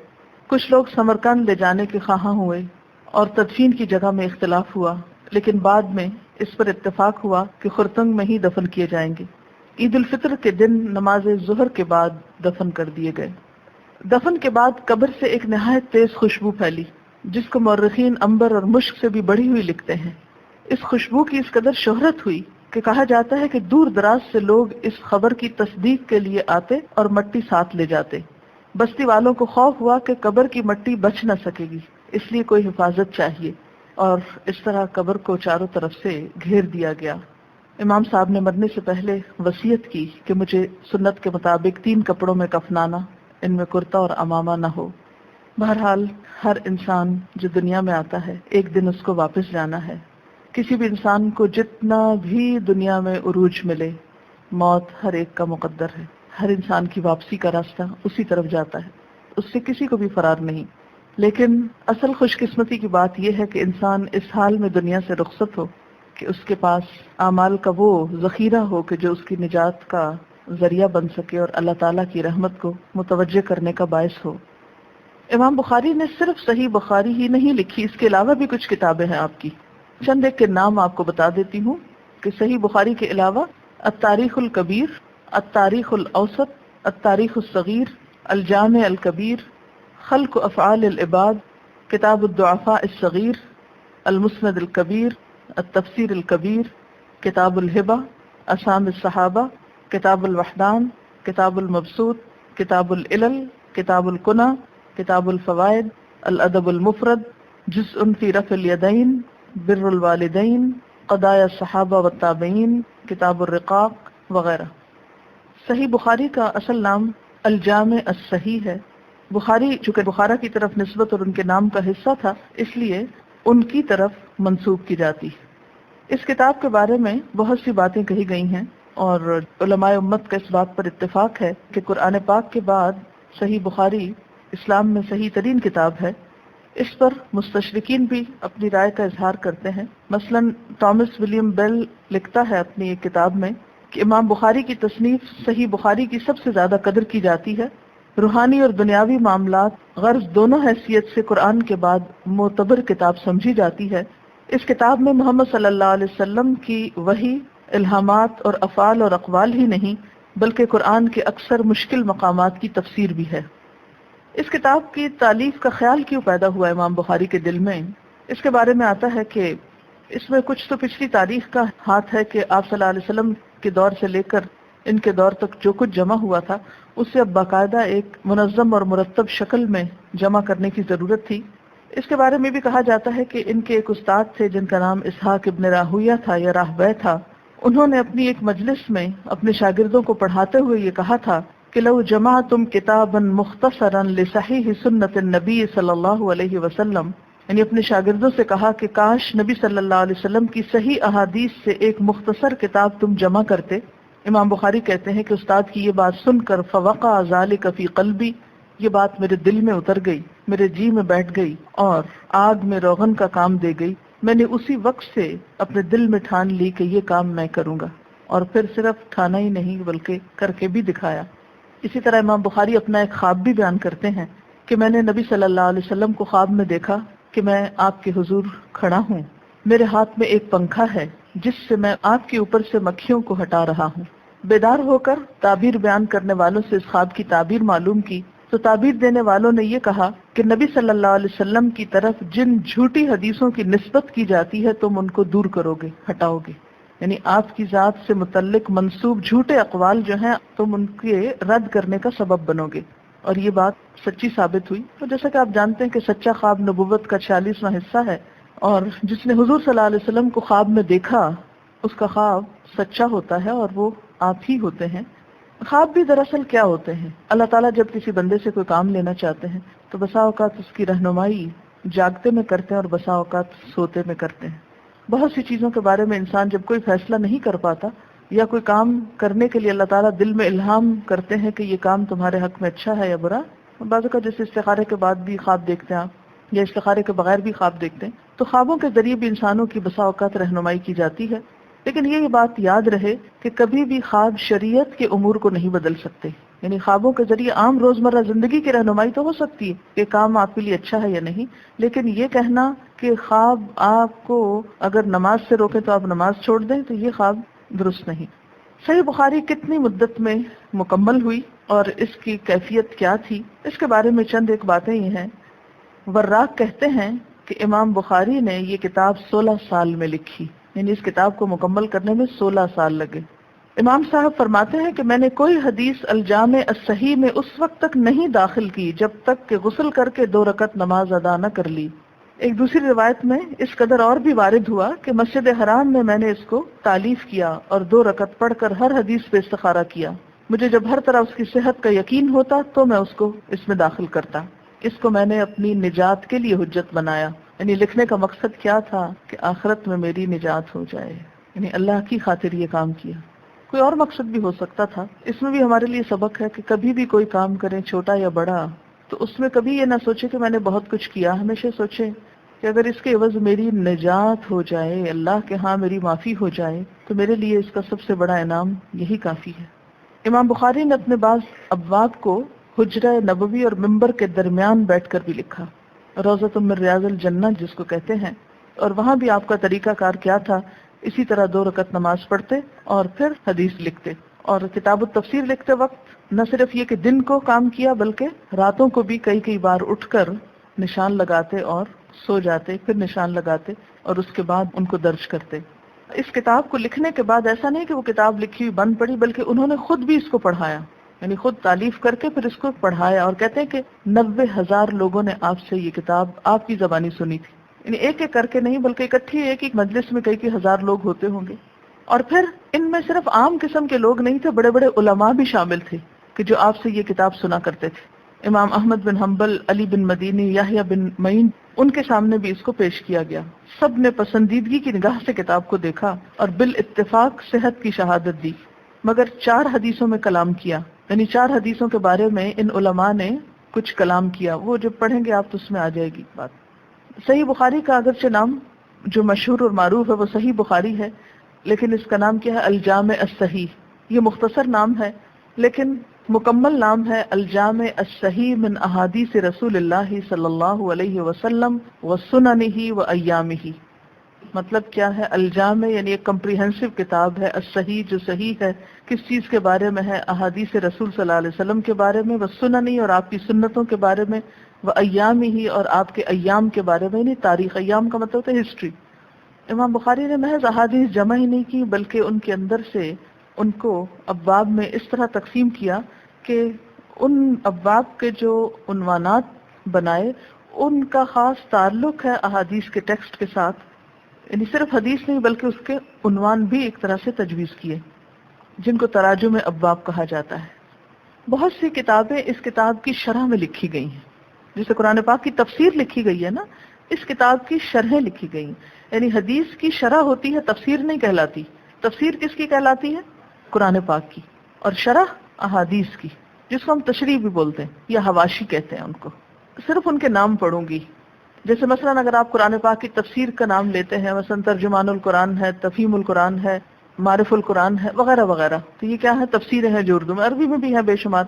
کچھ لوگ سمرقند لے جانے کے خواہاں ہوئے اور تدفین کی جگہ میں اختلاف ہوا، لیکن بعد میں اس پر اتفاق ہوا کہ خرطنگ میں ہی دفن کیے جائیں گے۔ عید الفطر کے دن نماز ظہر کے بعد دفن کر دیے گئے۔ دفن کے بعد قبر سے ایک نہایت تیز خوشبو پھیلی، جس کو مورخین عنبر اور مشک سے بھی بڑھی ہوئی لکھتے ہیں۔ اس خوشبو کی اس قدر شہرت ہوئی کہ کہا جاتا ہے کہ دور دراز سے لوگ اس خبر کی تصدیق کے لیے آتے اور مٹی ساتھ لے جاتے۔ بستی والوں کو خوف ہوا کہ قبر کی مٹی بچ نہ سکے گی، اس لیے کوئی حفاظت چاہیے، اور اس طرح قبر کو چاروں طرف سے گھیر دیا گیا۔ امام صاحب نے مرنے سے پہلے وصیت کی کہ مجھے سنت کے مطابق 3 کپڑوں میں کفنانا، ان میں کرتا اور عمامہ نہ ہو۔ بہرحال ہر انسان جو دنیا میں آتا ہے ایک دن اس کو واپس جانا ہے۔ کسی بھی انسان کو جتنا بھی دنیا میں عروج ملے، موت ہر ایک کا مقدر ہے۔ ہر انسان کی واپسی کا راستہ اسی طرف جاتا ہے، اس سے کسی کو بھی فرار نہیں۔ لیکن اصل خوش قسمتی کی بات یہ ہے کہ انسان اس حال میں دنیا سے رخصت ہو کہ اس کے پاس اعمال کا وہ ذخیرہ ہو کہ جو اس کی نجات کا ذریعہ بن سکے اور اللہ تعالیٰ کی رحمت کو متوجہ کرنے کا باعث ہو۔ امام بخاری نے صرف صحیح بخاری ہی نہیں لکھی، اس کے علاوہ بھی کچھ کتابیں ہیں آپ کی۔ چند ایک کے نام آپ کو بتا دیتی ہوں کہ صحیح بخاری کے علاوہ التاریخ الکبیر، التاریخ الاوسط، التاریخ الصغیر، الجامع الکبیر، خلق افعال العباد، کتاب الضعفاء الصغیر، المسند الکبیر، التفسیر الکبیر، کتاب الہبہ، اسام الصحابہ، کتاب الوحدان، کتاب المبسوط، کتاب العلل، کتاب الکنہ، کتاب الفوائد، الادب المفرد، جزء فی رفع الیدین، بر الوالدین، قضایا الصحابہ والتابعین، کتاب الرقاق وغیرہ۔ صحیح بخاری کا اصل نام الجامع الصحیح ہے۔ بخاری چونکہ بخارا کی طرف نسبت اور ان کے نام کا حصہ تھا، اس لیے ان کی طرف منسوب کی جاتی۔ اس کتاب کے بارے میں بہت سی باتیں کہی گئی ہیں، اور علماء امت کا اس بات پر اتفاق ہے کہ قرآن پاک کے بعد صحیح بخاری اسلام میں صحیح ترین کتاب ہے۔ اس پر مستشرقین بھی اپنی رائے کا اظہار کرتے ہیں۔ مثلا ٹامس ولیم بیل لکھتا ہے اپنی ایک کتاب میں کہ امام بخاری کی تصنیف صحیح بخاری کی سب سے زیادہ قدر کی جاتی ہے۔ روحانی اور دنیاوی معاملات غرض دونوں حیثیت سے قرآن کے بعد معتبر کتاب سمجھی جاتی ہے۔ اس کتاب میں محمد صلی اللہ علیہ وسلم کی وحی، الہامات اور افعال اور اقوال ہی نہیں بلکہ قرآن کے اکثر مشکل مقامات کی تفسیر بھی ہے۔ اس کتاب کی تالیف کا خیال کیوں پیدا ہوا امام بخاری کے دل میں؟ اس کے بارے میں آتا ہے کہ اس میں کچھ تو پچھلی تاریخ کا ہاتھ ہے کہ آپ صلی اللہ علیہ وسلم کے دور سے لے کر ان کے دور تک جو کچھ جمع ہوا تھا اسے اب باقاعدہ ایک منظم اور مرتب شکل میں جمع کرنے کی ضرورت تھی۔ اس کے بارے میں بھی کہا جاتا ہے کہ ان کے ایک استاد تھے جن کا نام اسحاق ابن راہویہ تھا یا راہبہ تھا۔ انہوں نے اپنی ایک مجلس میں اپنے شاگردوں کو پڑھاتے ہوئے یہ کہا تھا کہ لو جمعتم کتابا مختصرا لصحیح سنت النبی صلی اللہ علیہ وسلم، یعنی اپنے شاگردوں سے کہا کہ کاش نبی صلی اللہ علیہ وسلم کی صحیح احادیث سے ایک مختصر کتاب تم جمع کرتے۔ امام بخاری کہتے ہیں کہ استاد کی یہ بات سن کر فوقع ذلک فی قلبی، یہ بات میرے دل میں اتر گئی، میرے جی میں بیٹھ گئی اور آگ میں روغن کا کام دے گئی۔ میں نے اسی وقت سے اپنے دل میں ٹھان لی کہ یہ کام میں کروں گا، اور پھر صرف ٹھانا ہی نہیں بلکہ کر کے بھی دکھایا۔ اسی طرح امام بخاری اپنا ایک خواب بھی بیان کرتے ہیں کہ میں نے نبی صلی اللہ علیہ وسلم کو خواب میں دیکھا کہ میں آپ کے حضور کھڑا ہوں، میرے ہاتھ میں ایک پنکھا ہے جس سے میں آپ کے اوپر سے مکھیوں کو ہٹا رہا ہوں۔ بیدار ہو کر تعبیر بیان کرنے والوں سے اس خواب کی تعبیر معلوم کی تو تعبیر دینے والوں نے یہ کہا کہ نبی صلی اللہ علیہ وسلم کی طرف جن جھوٹی حدیثوں کی نسبت کی جاتی ہے تم ان کو دور کرو گے، ہٹاؤ گے، یعنی آپ کی ذات سے متعلق منسوب جھوٹے اقوال جو ہیں تم ان کے رد کرنے کا سبب بنو گے۔ اور یہ بات سچی ثابت ہوئی۔ تو جیسا کہ آپ جانتے ہیں کہ سچا خواب نبوت کا 46واں حصہ ہے، اور جس نے حضور صلی اللہ علیہ وسلم کو خواب میں دیکھا اس کا خواب سچا ہوتا ہے اور وہ آپ ہی ہوتے ہیں۔ خواب بھی دراصل کیا ہوتے ہیں؟ اللہ تعالیٰ جب کسی بندے سے کوئی کام لینا چاہتے ہیں تو بسا اوقات اس کی رہنمائی جاگتے میں کرتے ہیں اور بسا اوقات سوتے میں کرتے ہیں۔ بہت سی چیزوں کے بارے میں انسان جب کوئی فیصلہ نہیں کر پاتا یا کوئی کام کرنے کے لیے اللہ تعالیٰ دل میں الہام کرتے ہیں کہ یہ کام تمہارے حق میں اچھا ہے یا برا، بعض اوقات جیسے استخارے کے بعد بھی خواب دیکھتے ہیں آپ، یا استخارے کے بغیر بھی خواب دیکھتے ہیں، تو خوابوں کے ذریعے بھی انسانوں کی بسا اوقات رہنمائی کی جاتی ہے، لیکن یہ بات یاد رہے کہ کبھی بھی خواب شریعت کے امور کو نہیں بدل سکتے. یعنی خوابوں کے ذریعے عام روزمرہ زندگی کی رہنمائی تو ہو سکتی ہے کہ کام آپ کے لیے اچھا ہے یا نہیں، لیکن یہ کہنا کہ خواب آپ کو اگر نماز سے روکے تو آپ نماز چھوڑ دیں، تو یہ خواب درست نہیں. صحیح بخاری کتنی مدت میں مکمل ہوئی اور اس کی کیفیت کیا تھی، اس کے بارے میں چند ایک باتیں یہ ہیں. وراق کہتے ہیں کہ امام بخاری نے یہ کتاب 16 سال میں لکھی، یعنی اس کتاب کو مکمل کرنے میں 16 سال لگے. امام صاحب فرماتے ہیں کہ میں نے کوئی حدیث الجامع الصحیح میں اس وقت تک نہیں داخل کی جب تک کہ غسل کر کے 2 رکعت نماز ادا نہ کر لی. ایک دوسری روایت میں اس قدر اور بھی وارد ہوا کہ مسجد حرام میں نے اس کو تالیف کیا اور 2 رکعت پڑھ کر ہر حدیث پہ استخارہ کیا. مجھے جب ہر طرح اس کی صحت کا یقین ہوتا تو میں اس کو اس میں داخل کرتا. اس کو میں نے اپنی نجات کے لیے حجت بنایا. یعنی لکھنے کا مقصد کیا تھا کہ آخرت میں میری نجات ہو جائے، یعنی اللہ کی خاطر یہ کام کیا. کوئی اور مقصد بھی ہو سکتا تھا. اس میں بھی ہمارے لیے سبق ہے کہ کبھی بھی کوئی کام کریں چھوٹا یا بڑا تو اس میں کبھی یہ نہ سوچے کہ میں نے بہت کچھ کیا، ہمیشہ سوچے کہ اگر اس کے عوض میری نجات ہو جائے، اللہ کے ہاں میری معافی ہو جائے، تو میرے لیے اس کا سب سے بڑا انعام یہی کافی ہے. امام بخاری نے اپنے بعض ابواب کو حجرہ نبوی اور ممبر کے درمیان بیٹھ کر بھی لکھا، روضۃ من ریاض الجنہ جس کو کہتے ہیں. اور وہاں بھی آپ کا طریقہ کار کیا تھا، اسی طرح 2 رکعت نماز پڑھتے اور پھر حدیث لکھتے. اور کتاب التفسیر لکھتے وقت نہ صرف یہ کہ دن کو کام کیا بلکہ راتوں کو بھی کئی بار اٹھ کر نشان لگاتے اور سو جاتے، پھر نشان لگاتے اور اس کے بعد ان کو درج کرتے. اس کتاب کو لکھنے کے بعد ایسا نہیں کہ وہ کتاب لکھی ہوئی بند پڑی، بلکہ انہوں نے خود بھی اس کو پڑھایا، یعنی خود تالیف کر کے پھر اس کو پڑھایا. اور کہتے ہیں کہ 90,000 لوگوں نے آپ سے یہ کتاب آپ کی زبانی سنی تھی. یعنی ایک ایک کر کے نہیں بلکہ اکٹھی ایک مجلس میں کئی ہزار لوگ ہوتے ہوں گے. اور پھر ان میں صرف عام قسم کے لوگ نہیں تھے، بڑے بڑے علماء بھی شامل تھے کہ جو آپ سے یہ کتاب سنا کرتے تھے. امام احمد بن حنبل، علی بن مدینی، یحییٰ بن معین، ان کے سامنے بھی اس کو پیش کیا گیا. سب نے پسندیدگی کی نگاہ سے کتاب کو دیکھا اور بالاتفاق صحت کی شہادت دی، مگر 4 حدیثوں میں کلام کیا. یعنی 4 حدیثوں کے بارے میں ان علماء نے کچھ کلام کیا. وہ جب پڑھیں گے آپ تو اس میں آ جائے گی بات. صحیح بخاری کا اگرچہ نام جو مشہور اور معروف ہے وہ صحیح بخاری ہے، لیکن اس کا نام کیا ہے؟ الجامع الصحیح. یہ مختصر نام ہے، لیکن مکمل نام ہے الجامع الصحیح من احادیث رسول اللہ صلی اللہ علیہ وسلم وسننہ وایامہ. مطلب کیا ہے؟ الجامع یعنی ایک کمپریہنسو کتاب ہے، الصحیح جو صحیح ہے کس چیز کے بارے میں ہے؟ احادیث رسول صلی اللہ علیہ وسلم کے بارے میں، وسننہ اور آپ کی سنتوں کے بارے میں، وایامہ اور آپ کے ایام کے بارے میں، یعنی تاریخ. ایام کا مطلب ہے ہسٹری. امام بخاری نے محض احادیث جمع ہی نہیں کی بلکہ ان کے اندر سے ان کو ابواب میں اس طرح تقسیم کیا کہ ان ابواب کے جو عنوانات بنائے ان کا خاص تعلق ہے احادیث کے ٹیکسٹ کے ساتھ. یعنی صرف حدیث نہیں بلکہ اس کے عنوان بھی ایک طرح سے تجویز کیے، جن کو تراجم ابواب کہا جاتا ہے. بہت سی کتابیں اس کتاب کی شرح میں لکھی گئی ہیں. جیسے قرآن پاک کی تفسیر لکھی گئی ہے نا، اس کتاب کی شرحیں لکھی گئی ہیں. یعنی حدیث کی شرح ہوتی ہے، تفسیر نہیں کہلاتی. تفسیر کس کی کہلاتی ہے؟ قرآن پاک کی. اور شرح احادیث کی، جس کو ہم تشریح بھی بولتے ہیں یا حواشی کہتے ہیں ان کو. صرف ان کے نام پڑھوں گی. جیسے مثلا اگر آپ قرآن پاک کی تفسیر کا نام لیتے ہیں، مثلا ترجمان القرآن ہے، تفہیم القرآن ہے، معرف القرآن ہے، وغیرہ وغیرہ، تو یہ کیا ہے؟ تفسیریں ہیں جو اردو میں، عربی میں بھی ہیں بے شمار.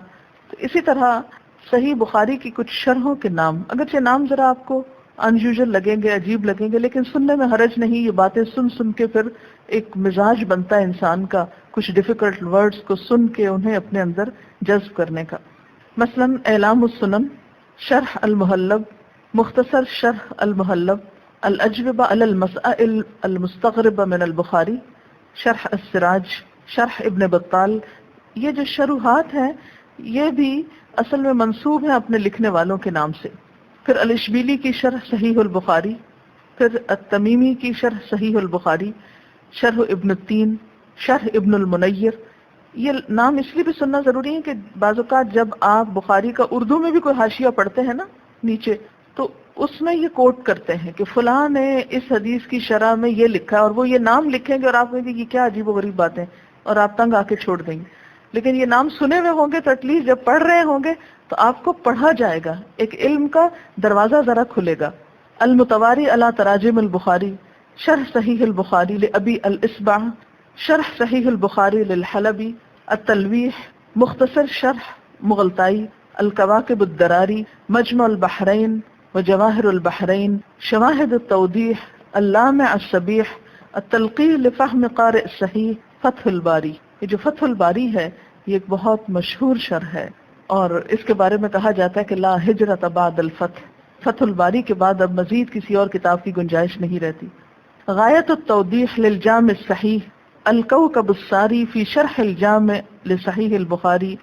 تو اسی طرح صحیح بخاری کی کچھ شرحوں کے نام، اگرچہ نام ذرا آپ کو انیوژل لگیں گے، عجیب لگیں گے، لیکن سننے میں حرج نہیں. یہ باتیں سن سن کے پھر ایک مزاج بنتا ہے انسان کا، کچھ ڈیفیکلٹ ورڈز کو سن کے انہیں اپنے اندر جذب کرنے کا. مثلا اعلام السنن، شرح المحلب، مختصر شرح المحلب، الاجوبہ علی المسائل المستغربہ من البخاری، شرح السراج، شرح ابن بطال. یہ جو شروحات ہیں یہ بھی اصل میں منسوب ہیں اپنے لکھنے والوں کے نام سے. پھر الاشبیلی کی شرح صحیح البخاری، پھر التمیمی کی شرح صحیح البخاری، شرح ابن التین، شرح ابن المنیر. یہ نام اس لیے بھی سننا ضروری ہے کہ بعض اوقات جب آپ بخاری کا اردو میں بھی کوئی حاشیہ پڑھتے ہیں نا نیچے، تو اس میں یہ کوٹ کرتے ہیں کہ فلاں نے اس حدیث کی شرح میں یہ لکھا ہے، اور وہ یہ نام لکھیں گے اور آپ کہیں گے یہ کیا عجیب و غریب باتیں، اور آپ تنگ آ کے چھوڑ دیں گے. لیکن یہ نام سنے ہوئے ہوں گے تو ایٹ لیسٹ جب پڑھ رہے ہوں گے تو آپ کو پڑھا جائے گا، ایک علم کا دروازہ ذرا کھلے گا. المتواری علی تراجم البخاری، شرح صحیح البخاری لابی الاصبع، شرح صحیح البخاری للحلبی، التلویح، مختصر شرح مغلطائی، الکواکب الدراری، مجمع البحرین وجواہر البحرین، شواہد التوضیح، اللامع الصبیح، التلقیح لفہم قارئ صحیح، فتح الباری. یہ جو فتح الباری ہے یہ ایک بہت مشہور شرح ہے، اور اس کے بارے میں کہا جاتا ہے کہ لا ہجرت بعد الفتح، فتح الباری کے بعد اب مزید کسی اور کتاب کی گنجائش نہیں رہتی. غایت التوضیح للجامع الصحیح، الکوکب الساری فی شرح الجامع لصحیح البخاری،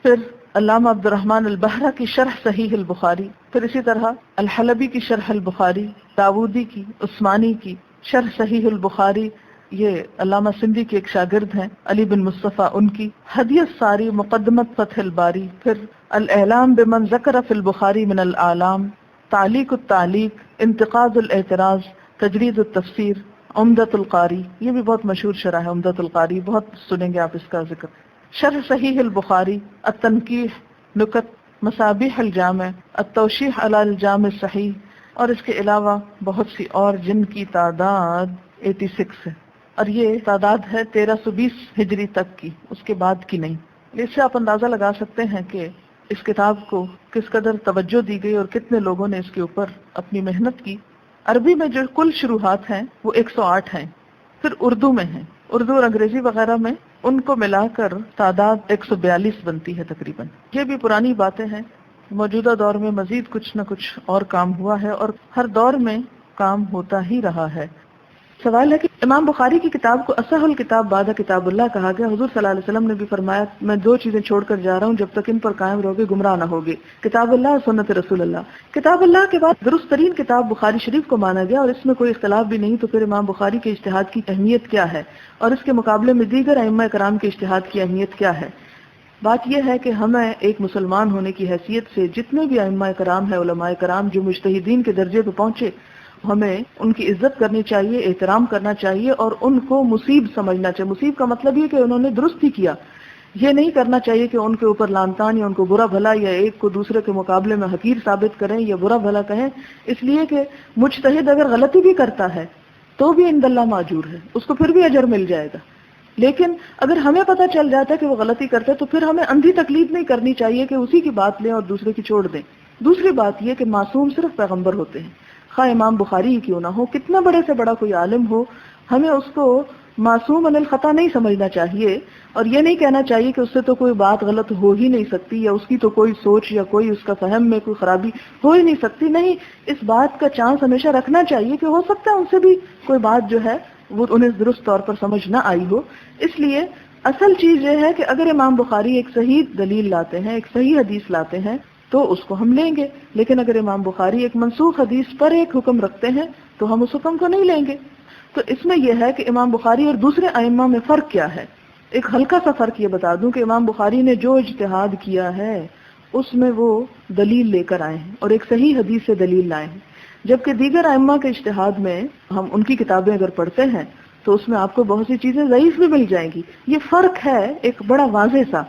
پھر علامہ عبد الرحمن البحرہ کی شرح صحیح البخاری، پھر اسی طرح الحلبی کی شرح البخاری، داودی کی، عثمانی کی شرح صحیح البخاری، یہ علامہ سندھی کے ایک شاگرد ہیں علی بن مصطفیٰ، ان کی ہدیہ الساری، مقدمت فتح الباری، پھر الاعلام بمن ذکر فی البخاری من الاعلام، تعلیق التعلیق، انتقاد الاعتراض، تجرید التفسیر، عمدۃ القاری، یہ بھی بہت مشہور شرح ہے عمدۃ القاری، بہت سنیں گے آپ اس کا ذکر. شرح صحیح البخاری، التنقیح، نکت، مصابیح الجامع، التوشیح علی الجامع الصحیح، اور اس کے علاوہ بہت سی اور جن کی تعداد 86 ہے، اور یہ تعداد ہے 1320 ہجری تک کی، اس کے بعد کی نہیں. اس سے آپ اندازہ لگا سکتے ہیں کہ اس کتاب کو کس قدر توجہ دی گئی اور کتنے لوگوں نے اس کے اوپر اپنی محنت کی. عربی میں جو کل شروحات ہیں وہ 108 ہیں، پھر اردو میں ہیں، اردو اور انگریزی وغیرہ میں ان کو ملا کر تعداد 142 بنتی ہے تقریباً. یہ بھی پرانی باتیں ہیں، موجودہ دور میں مزید کچھ نہ کچھ اور کام ہوا ہے، اور ہر دور میں کام ہوتا ہی رہا ہے. سوال ہے کہ امام بخاری کی کتاب کو اصح الکتاب بعد کتاب اللہ کہا گیا. حضور صلی اللہ علیہ وسلم نے بھی فرمایا میں 2 چیزیں چھوڑ کر جا رہا ہوں، جب تک ان پر قائم رہو گے گمراہ نہ ہوگے، کتاب اللہ اور سنت رسول اللہ. کتاب اللہ کے بعد درست ترین کتاب بخاری شریف کو مانا گیا، اور اس میں کوئی اختلاف بھی نہیں. تو پھر امام بخاری کے اجتہاد کی اہمیت کیا ہے، اور اس کے مقابلے میں دیگر ائمہ کرام کے اجتہاد کی اہمیت کیا ہے؟ بات یہ ہے کہ ہمیں ایک مسلمان ہونے کی حیثیت سے جتنے بھی ائمہ کرام ہیں، علماء کرام جو مجتہدین کے درجے پہ پہنچے، ہمیں ان کی عزت کرنی چاہیے، احترام کرنا چاہیے، اور ان کو مصیب سمجھنا چاہیے. مصیب کا مطلب یہ کہ انہوں نے درست ہی کیا. یہ نہیں کرنا چاہیے کہ ان کے اوپر لعن طعن یا ان کو برا بھلا، یا ایک کو دوسرے کے مقابلے میں حقیر ثابت کریں یا برا بھلا کہیں، اس لیے کہ مجتہد اگر غلطی بھی کرتا ہے تو بھی عند اللہ ماجور ہے، اس کو پھر بھی اجر مل جائے گا. لیکن اگر ہمیں پتہ چل جاتا ہے کہ وہ غلطی کرتا ہے تو پھر ہمیں اندھی تقلید نہیں کرنی چاہیے کہ اسی کی بات لیں اور دوسرے کی چھوڑ دیں. دوسری بات یہ کہ معصوم صرف پیغمبر ہوتے ہیں، خواہ امام بخاری ہی کیوں نہ ہو، کتنا بڑے سے بڑا کوئی عالم ہو، ہمیں اس کو معصوم عن الخطا نہیں سمجھنا چاہیے، اور یہ نہیں کہنا چاہیے کہ اس سے تو کوئی بات غلط ہو ہی نہیں سکتی، یا اس کی تو کوئی سوچ یا کوئی اس کا فہم میں کوئی خرابی ہو ہی نہیں سکتی. نہیں، اس بات کا چانس ہمیشہ رکھنا چاہیے کہ ہو سکتا ہے ان سے بھی کوئی بات جو ہے وہ انہیں درست طور پر سمجھ نہ آئی ہو. اس لیے اصل چیز یہ ہے کہ اگر امام بخاری ایک صحیح دلیل لاتے ہیں، ایک صحیح حدیث لاتے ہیں تو اس کو ہم لیں گے، لیکن اگر امام بخاری ایک منسوخ حدیث پر ایک حکم رکھتے ہیں تو ہم اس حکم کو نہیں لیں گے. تو اس میں یہ ہے کہ امام بخاری اور دوسرے ائمہ میں فرق کیا ہے. ایک ہلکا سا فرق یہ بتا دوں کہ امام بخاری نے جو اجتہاد کیا ہے اس میں وہ دلیل لے کر آئے ہیں اور ایک صحیح حدیث سے دلیل لائے ہیں، جبکہ دیگر ائمہ کے اجتہاد میں ہم ان کی کتابیں اگر پڑھتے ہیں تو اس میں آپ کو بہت سی چیزیں ضعیف بھی مل جائیں گی. یہ فرق ہے ایک بڑا واضح سا،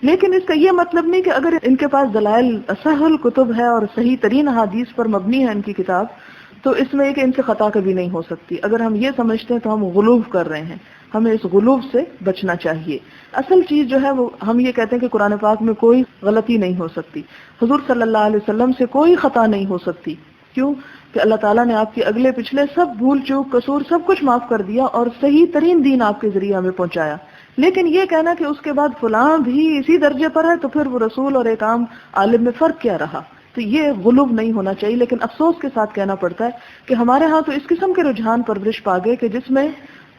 لیکن اس کا یہ مطلب نہیں کہ اگر ان کے پاس دلائل اصح الکتب ہے اور صحیح ترین احادیث پر مبنی ہے ان کی کتاب، تو اس میں ایک ان سے خطا کبھی نہیں ہو سکتی. اگر ہم یہ سمجھتے ہیں تو ہم غلو کر رہے ہیں، ہمیں اس غلو سے بچنا چاہیے. اصل چیز جو ہے وہ ہم یہ کہتے ہیں کہ قرآن پاک میں کوئی غلطی نہیں ہو سکتی، حضور صلی اللہ علیہ وسلم سے کوئی خطا نہیں ہو سکتی. کیوں کہ اللہ تعالیٰ نے آپ کے اگلے پچھلے سب بھول چوک قصور سب کچھ معاف کر دیا اور صحیح ترین دین آپ کے ذریعے ہمیں پہنچایا. لیکن یہ کہنا کہ اس کے بعد فلاں بھی اسی درجے پر ہے تو پھر وہ رسول اور ایک عام عالم میں فرق کیا رہا، تو یہ غلو نہیں ہونا چاہیے. لیکن افسوس کے ساتھ کہنا پڑتا ہے کہ ہمارے ہاں تو اس قسم کے رجحان پرورش پا گئے کہ جس میں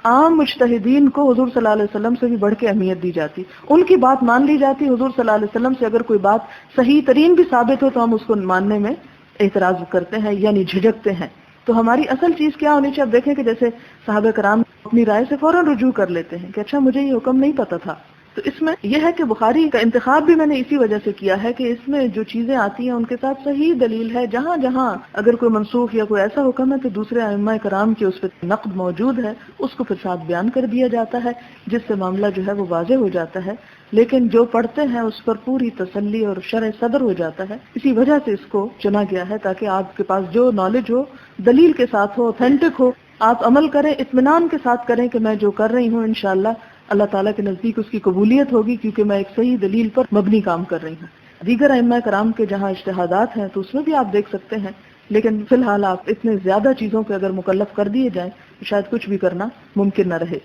عام مجتہدین کو حضور صلی اللہ علیہ وسلم سے بھی بڑھ کے اہمیت دی جاتی، ان کی بات مان لی جاتی. حضور صلی اللہ علیہ وسلم سے اگر کوئی بات صحیح ترین بھی ثابت ہو تو ہم اس کو ماننے میں اعتراض کرتے ہیں یعنی جھجکتے ہیں. تو ہماری اصل چیز کیا ہونی چاہیے؟ آپ دیکھیں کہ جیسے صحابہ کرام اپنی رائے سے فوراً رجوع کر لیتے ہیں کہ اچھا مجھے یہ حکم نہیں پتا تھا، تو اس میں یہ ہے کہ بخاری کا انتخاب بھی میں نے اسی وجہ سے کیا ہے کہ اس میں جو چیزیں آتی ہیں ان کے ساتھ صحیح دلیل ہے. جہاں جہاں اگر کوئی منسوخ یا کوئی ایسا حکم ہے تو دوسرے ائمہ کرام کے اس پہ نقد موجود ہے، اس کو پھر ساتھ بیان کر دیا جاتا ہے، جس سے معاملہ جو ہے وہ واضح ہو جاتا ہے. لیکن جو پڑھتے ہیں اس پر پوری تسلی اور شرح صدر ہو جاتا ہے. اسی وجہ سے اس کو چنا گیا ہے تاکہ آپ کے پاس جو نالج ہو دلیل کے ساتھ ہو، اوتھینٹک ہو، آپ عمل کریں، اطمینان کے ساتھ کریں کہ میں جو کر رہی ہوں انشاءاللہ اللہ تعالیٰ کے نزدیک اس کی قبولیت ہوگی، کیونکہ میں ایک صحیح دلیل پر مبنی کام کر رہی ہوں. دیگر ائمہ کرام کے جہاں اجتہادات ہیں تو اس میں بھی آپ دیکھ سکتے ہیں، لیکن فی الحال آپ اتنے زیادہ چیزوں پہ اگر مکلف کر دیے جائیں تو شاید کچھ بھی کرنا ممکن نہ رہے.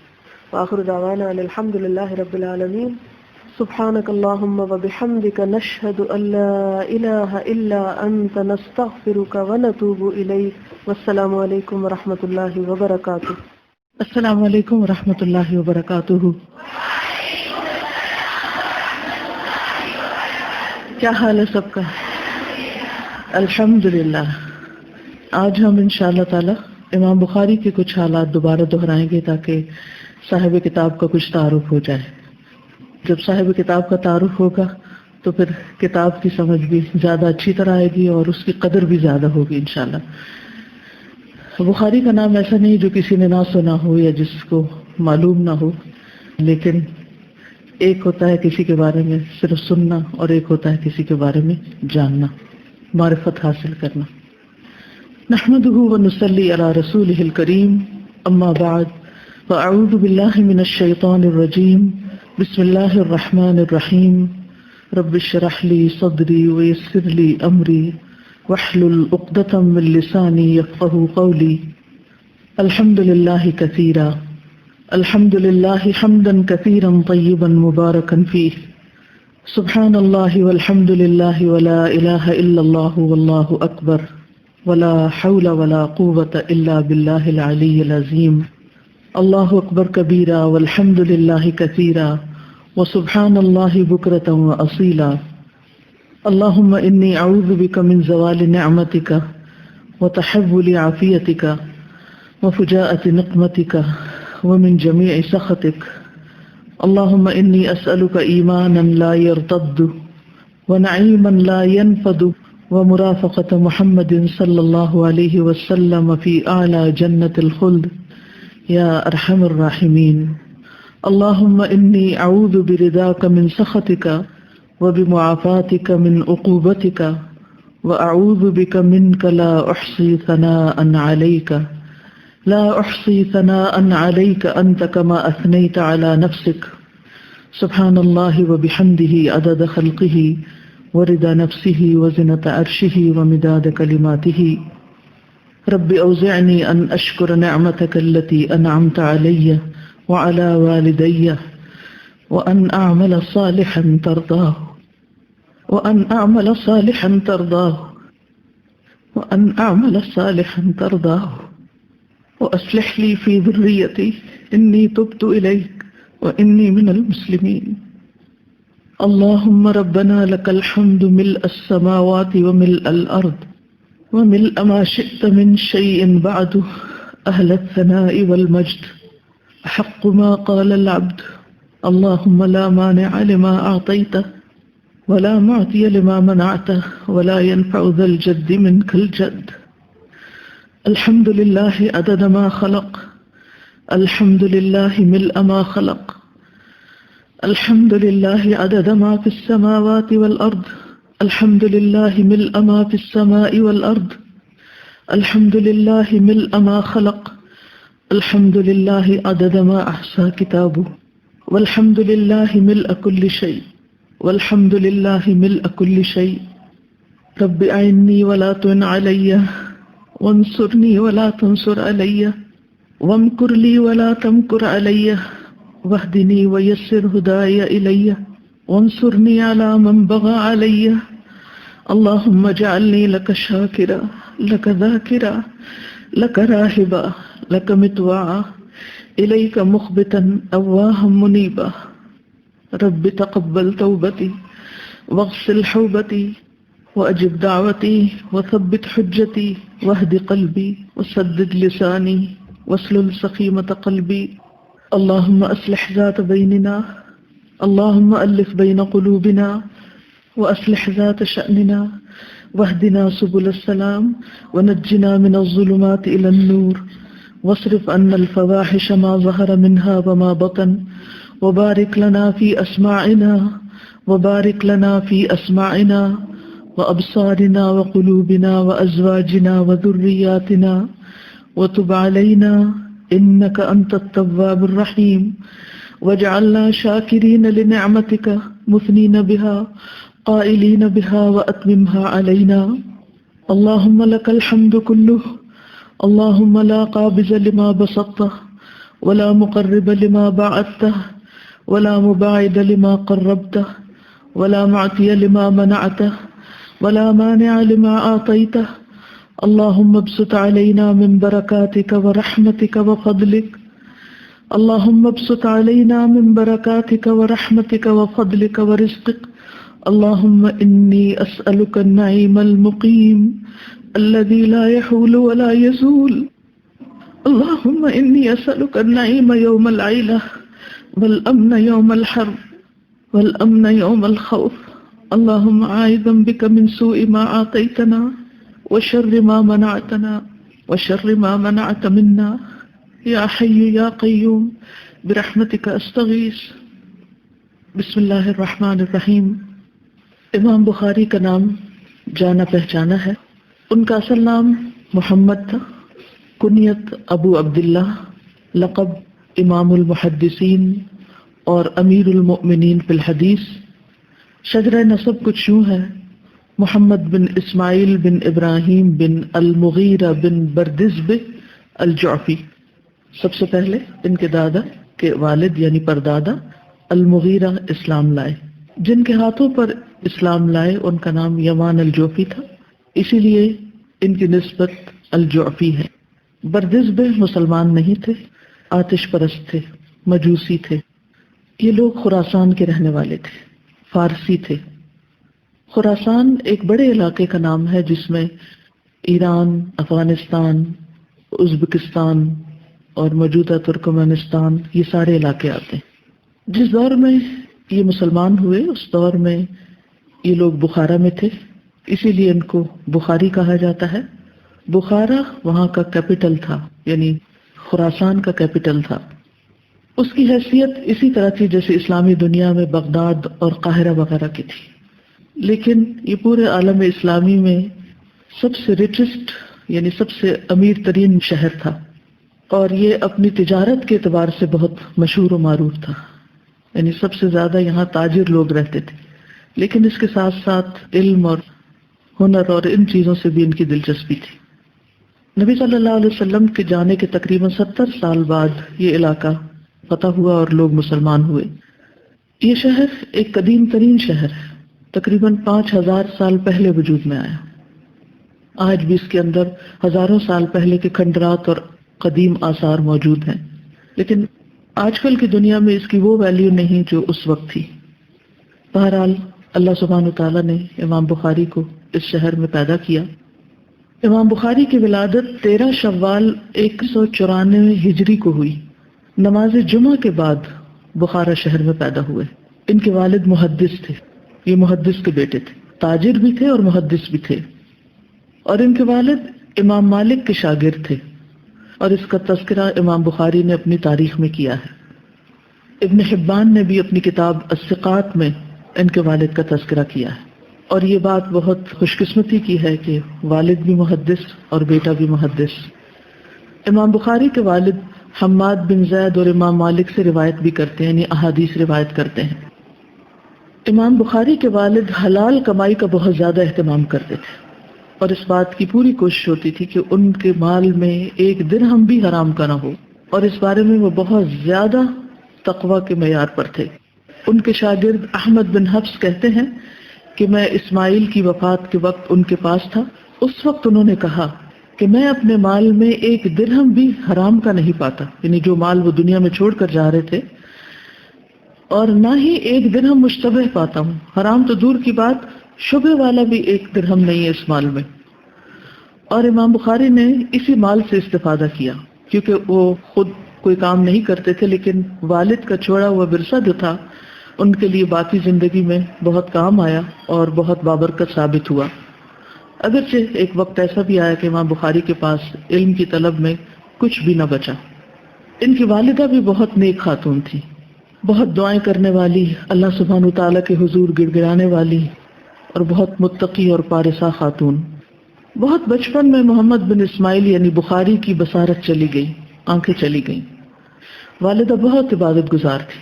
وآخر دعوانا ان الحمد للہ رب العالمین. سبحانك اللهم وبحمدك نشهد أن لا إله إلا أنت نستغفرك ونتوب إليك والسلام عليكم ورحمة الله وبركاته. السلام علیکم ورحمۃ اللہ وبرکاتہ. کیا حال ہے سب کا؟ الحمدللہ. آج ہم انشاءاللہ تعالی امام بخاری کے کچھ حالات دوبارہ دہرائیں گے تاکہ صاحب کتاب کا کچھ تعارف ہو جائے. جب صاحب کتاب کا تعارف ہوگا تو پھر کتاب کی سمجھ بھی زیادہ اچھی طرح آئے گی اور اس کی قدر بھی زیادہ ہوگی انشاءاللہ. بخاری کا نام ایسا نہیں جو کسی نے نہ سنا ہو یا جس کو معلوم نہ ہو، لیکن ایک ہوتا ہے کسی کے بارے میں صرف سننا اور ایک ہوتا ہے کسی کے بارے میں جاننا، معرفت حاصل کرنا. نحمده ونصلی علی رسولہ الکریم، اما بعد فاعوذ باللہ من الشیطان الرجیم. بسم اللہ الرحمن الرحیم. رب اشرح لی صدری ویسر لی امری واحلل عقدۃ من لسانی یفقهوا قولی. الحمد للہ کثیرا، الحمد للہ حمدا کثیرا طیبا مبارکا فیہ. سبحان اللہ والحمد للہ ولا الہ الا اللہ واللہ اکبر ولا حول ولا قوة الا باللہ العلی العظیم. اللہ اکبر کبیرا والحمد للہ کثیرا وسبحان اللہ بکرۃ واصیلا. اللہم انی اعوذ بک من زوال نعمتک وتحول عافیتک وفجاءۃ نقمتک ومن جميع سخطك. اللهم إني أسألك إيمانا لا يرتد ونعيما لا ينفد ومرافقة محمد صلى الله عليه وسلم في أعلى جنة الخلد يا أرحم الراحمين. اللهم إني أعوذ برضاك من سخطك وبمعافاتك من عقوبتك وأعوذ بك منك لا أحصي ثناء عليك لا أحصي ثناء عليك أنت كما أثنيت على نفسك. سبحان الله وبحمده عدد خلقه ورضا نفسه وزنة عرشه ومداد كلماته. رب أوزعني أن أشكر نعمتك التي أنعمت علي وعلى والدي وأن أعمل صالحا ترضاه وأن أعمل صالحا ترضاه وأن أعمل صالحا ترضاه وأصلح لي في ذريتي إني تبت إليك وإني من المسلمين. اللهم ربنا لك الحمد ملء السماوات وملء الأرض وملء ما شئت من شيء بعد أهل الثناء والمجد أحق ما قال العبد. اللهم لا مانع لما أعطيته ولا معطي لما منعته ولا ينفع ذا الجد منك الجد. الحمد للہ عدد ما خلق، الحمد للہ ملء ما خلق، الحمد للہ عدد ما في السماوات والأرض، الحمد للہ ملء ما في السماء والأرض، الحمد للہ ملء ما خلق، الحمد للہ عدد ما أحصى كتابه، والحمد للہ ملء كل شيء، والحمد للہ ملء كل شيء. رب أعني ولا تعن علي وانصرني ولا تنصر علي وامكر لي ولا تمكر علي واهدني ويسر هداي إلي وانصرني على من بغى علي. اللهم اجعلني لك شاكرا لك ذاكرا لك راهبا لك مطوعا إليك مخبتا أواها منيبا. رب تقبل توبتي واغسل حوبتي وأجب دعوتي وثبت حجتي واهد قلبي وسدد لساني واسلل سخيمة قلبي. اللهم أصلح ذات بيننا اللهم ألف بين قلوبنا وأصلح ذات شأننا واهدنا سبل السلام ونجنا من الظلمات إلى النور واصرف عنا الفواحش ما ظهر منها وما بطن وبارك لنا في أسماعنا وأبصارنا وقلوبنا وأزواجنا وذرياتنا وتب علينا إنك أنت التواب الرحيم واجعلنا شاكرين لنعمتك مثنين بها قائلين بها وأتممها علينا. اللهم لك الحمد كله اللهم لا قابض لما بسطته ولا مقرب لما بعدته ولا مباعد لما قربته ولا معطي لما منعته ولا مانع لما أعطيته. اللهم ابسط علينا من بركاتك ورحمتك وفضلك اللهم ابسط علينا من بركاتك ورحمتك وفضلك ورزقك. اللهم إني أسألك النعيم المقيم الذي لا يحول ولا يزول. اللهم إني أسألك النعيم يوم العيلة والأمن يوم الحرب والأمن يوم الخوف. اللهم عائذا بك من سوء ما أعطيتنا وشر ما منعتنا وشر ما منعت منا یا حی یا قیوم برحمتک استغیث. بسم اللہ الرحمن الرحیم. امام بخاری کا نام جانا پہچانا ہے. ان کا اصل نام محمد تھا، کنیت ابو عبداللہ، لقب امام المحدثین اور امیر المؤمنین فی الحدیث. شجرہ نسب کچھ یوں ہے: محمد بن اسماعیل بن ابراہیم بن المغیرہ بن بردزبہ الجعفی. سب سے پہلے ان کے دادا کے والد یعنی پردادا المغیرہ اسلام لائے. جن کے ہاتھوں پر اسلام لائے ان کا نام یمان الجوفی تھا، اسی لیے ان کی نسبت الجعفی ہے. بردزبہ مسلمان نہیں تھے، آتش پرست تھے، مجوسی تھے. یہ لوگ خراسان کے رہنے والے تھے، فارسی تھے. خراسان ایک بڑے علاقے کا نام ہے جس میں ایران، افغانستان، ازبکستان اور موجودہ ترکمانستان یہ سارے علاقے آتے ہیں. جس دور میں یہ مسلمان ہوئے اس دور میں یہ لوگ بخارا میں تھے، اسی لیے ان کو بخاری کہا جاتا ہے. بخارا وہاں کا کیپٹل تھا، یعنی خراسان کا کیپٹل تھا. اس کی حیثیت اسی طرح تھی جیسے اسلامی دنیا میں بغداد اور قاہرہ وغیرہ کی تھی. لیکن یہ پورے عالم اسلامی میں سب سے ریچسٹ یعنی سب سے امیر ترین شہر تھا، اور یہ اپنی تجارت کے اعتبار سے بہت مشہور و معروف تھا. یعنی سب سے زیادہ یہاں تاجر لوگ رہتے تھے. لیکن اس کے ساتھ ساتھ علم اور ہنر اور ان چیزوں سے بھی ان کی دلچسپی تھی. نبی صلی اللہ علیہ وسلم کے جانے کے تقریباً 70 سال بعد یہ علاقہ فتح ہوا اور لوگ مسلمان ہوئے. یہ شہر ایک قدیم ترین شہر ہے، تقریباً 5000 سال پہلے وجود میں آیا. آج بھی اس کے اندر ہزاروں سال پہلے کے کھنڈرات اور قدیم آثار موجود ہیں، لیکن آج کل کی دنیا میں اس کی وہ ویلیو نہیں جو اس وقت تھی. بہرحال اللہ سبحانہ وتعالیٰ نے امام بخاری کو اس شہر میں پیدا کیا. امام بخاری کی ولادت 13 شوال 194 ہجری کو ہوئی. نماز جمعہ کے بعد بخارا شہر میں پیدا ہوئے. ان کے والد محدث تھے، یہ محدث کے بیٹے تھے، تاجر بھی تھے اور محدث بھی تھے. اور ان کے والد امام مالک کے شاگرد تھے، اور اس کا تذکرہ امام بخاری نے اپنی تاریخ میں کیا ہے. ابن حبان نے بھی اپنی کتاب الثقات میں ان کے والد کا تذکرہ کیا ہے. اور یہ بات بہت خوش قسمتی کی ہے کہ والد بھی محدث اور بیٹا بھی محدث. امام بخاری کے والد حماد بن زید اور امام مالک سے روایت بھی کرتے ہیں، یعنی احادیث روایت کرتے ہیں. امام بخاری کے والد حلال کمائی کا بہت زیادہ اہتمام کرتے تھے، اور اس بات کی پوری کوشش ہوتی تھی کہ ان کے مال میں ایک درہم بھی حرام کا نہ ہو، اور اس بارے میں وہ بہت زیادہ تقوی کے معیار پر تھے. ان کے شاگرد احمد بن حفص کہتے ہیں کہ میں اسماعیل کی وفات کے وقت ان کے پاس تھا. اس وقت انہوں نے کہا کہ میں اپنے مال میں ایک درہم بھی حرام کا نہیں پاتا، یعنی جو مال وہ دنیا میں چھوڑ کر جا رہے تھے، اور نہ ہی ایک درہم مشتبہ پاتا ہوں. حرام تو دور کی بات، شبہ والا بھی ایک درہم نہیں ہے اس مال میں. اور امام بخاری نے اسی مال سے استفادہ کیا، کیونکہ وہ خود کوئی کام نہیں کرتے تھے، لیکن والد کا چھوڑا ہوا ورثہ جو تھا ان کے لیے باقی زندگی میں بہت کام آیا اور بہت بابرکت ثابت ہوا۔ اگرچہ ایک وقت ایسا بھی آیا کہ امام بخاری کے پاس علم کی طلب میں کچھ بھی نہ بچا۔ ان کی والدہ بھی بہت نیک خاتون تھی، بہت دعائیں کرنے والی، اللہ سبحانہ وتعالیٰ کے حضور گڑ گڑانے والی اور بہت متقی اور پارسا خاتون۔ بہت بچپن میں محمد بن اسماعیل یعنی بخاری کی بصارت چلی گئی، آنکھیں چلی گئیں۔ والدہ بہت عبادت گزار تھی۔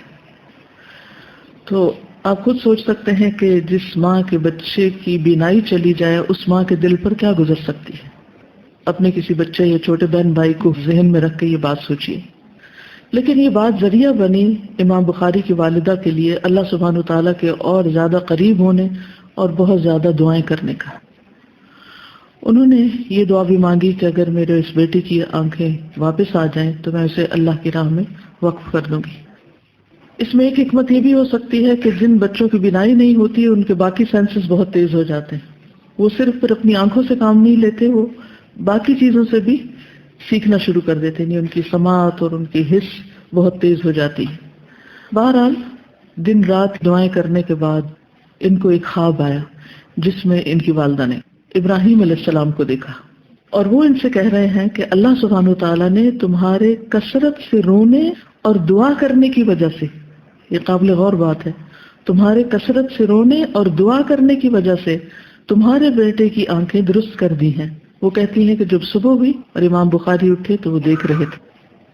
تو آپ خود سوچ سکتے ہیں کہ جس ماں کے بچے کی بینائی چلی جائے اس ماں کے دل پر کیا گزر سکتی ہے۔ اپنے کسی بچے یا چھوٹے بہن بھائی کو ذہن میں رکھ کے یہ بات سوچیے۔ لیکن یہ بات ذریعہ بنی امام بخاری کی والدہ کے لیے اللہ سبحانہ وتعالیٰ کے اور زیادہ قریب ہونے اور بہت زیادہ دعائیں کرنے کا۔ انہوں نے یہ دعا بھی مانگی کہ اگر میرے اس بیٹے کی آنکھیں واپس آ جائیں تو میں اسے اللہ کی راہ میں وقف کر دوں گی۔ اس میں ایک حکمت یہ بھی ہو سکتی ہے کہ جن بچوں کی بینائی نہیں ہوتی ان کے باقی سینسز بہت تیز ہو جاتے ہیں۔ وہ صرف پھر اپنی آنکھوں سے کام نہیں لیتے، وہ باقی چیزوں سے بھی سیکھنا شروع کر دیتے ہیں، ان کی سماعت اور ان کی حس بہت تیز ہو جاتی ہے۔ بہرحال دن رات دعائیں کرنے کے بعد ان کو ایک خواب آیا جس میں ان کی والدہ نے ابراہیم علیہ السلام کو دیکھا، اور وہ ان سے کہہ رہے ہیں کہ اللہ سبحانہ وتعالیٰ نے تمہارے کثرت سے رونے اور دعا کرنے کی وجہ سے، یہ قابل غور بات ہے، تمہارے کثرت سے رونے اور دعا کرنے کی وجہ سے تمہارے بیٹے کی آنکھیں درست کر دی ہیں۔ وہ کہتی ہیں کہ جب صبح ہوئی اور امام بخاری اٹھے تو وہ دیکھ رہے تھے۔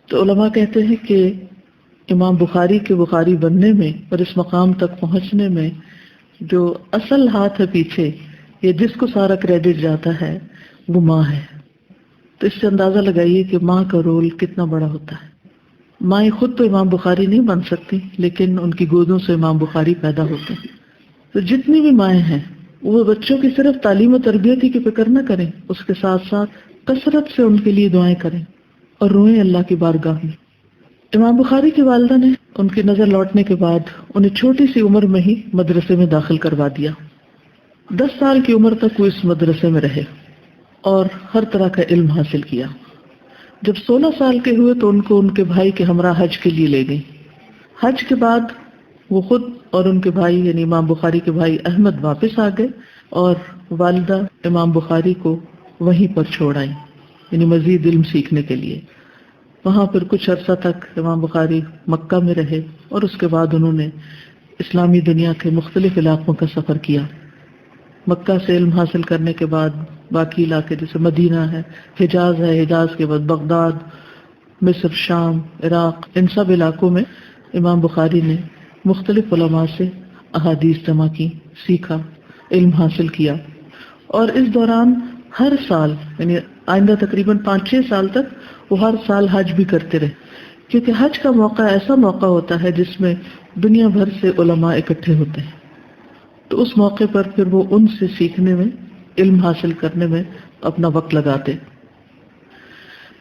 تو علماء کہتے ہیں کہ امام بخاری کے بخاری بننے میں اور اس مقام تک پہنچنے میں جو اصل ہاتھ ہے پیچھے، یہ جس کو سارا کریڈٹ جاتا ہے وہ ماں ہے۔ تو اس سے اندازہ لگائیے کہ ماں کا رول کتنا بڑا ہوتا ہے۔ مائیں خود تو امام بخاری نہیں بن سکتی، لیکن ان کی گودوں سے امام بخاری پیدا ہوتے ہیں۔ تو جتنی بھی مائیں ہیں وہ بچوں کی صرف تعلیم و تربیت ہی کی فکر نہ کریں، اس کے ساتھ ساتھ کثرت سے ان کے لیے دعائیں کریں اور روئیں اللہ کی بارگاہ میں۔ امام بخاری کی والدہ نے ان کی نظر لوٹنے کے بعد انہیں چھوٹی سی عمر میں ہی مدرسے میں داخل کروا دیا۔ 10 سال کی عمر تک وہ اس مدرسے میں رہے اور ہر طرح کا علم حاصل کیا۔ جب 16 سال کے ہوئے تو ان کو ان کے بھائی کے ہمراہ حج کے لیے لے گئی۔ حج کے بعد وہ خود اور ان کے بھائی یعنی امام بخاری کے بھائی احمد واپس آ گئے اور والدہ امام بخاری کو وہیں پر چھوڑ آئی، یعنی مزید علم سیکھنے کے لیے۔ وہاں پر کچھ عرصہ تک امام بخاری مکہ میں رہے اور اس کے بعد انہوں نے اسلامی دنیا کے مختلف علاقوں کا سفر کیا۔ مکہ سے علم حاصل کرنے کے بعد باقی علاقے جیسے مدینہ ہے، حجاز ہے، حجاز کے بعد بغداد، مصر، شام، عراق، ان سب علاقوں میں امام بخاری نے مختلف علماء سے احادیث جمع کی، سیکھا، علم حاصل کیا، اور اس دوران ہر سال یعنی آئندہ تقریباً 5-6 سال تک وہ ہر سال حج بھی کرتے رہے، کیونکہ حج کا موقع ایسا موقع ہوتا ہے جس میں دنیا بھر سے علماء اکٹھے ہوتے ہیں۔ تو اس موقع پر پھر وہ ان سے سیکھنے میں، علم حاصل کرنے میں اپنا وقت لگاتے۔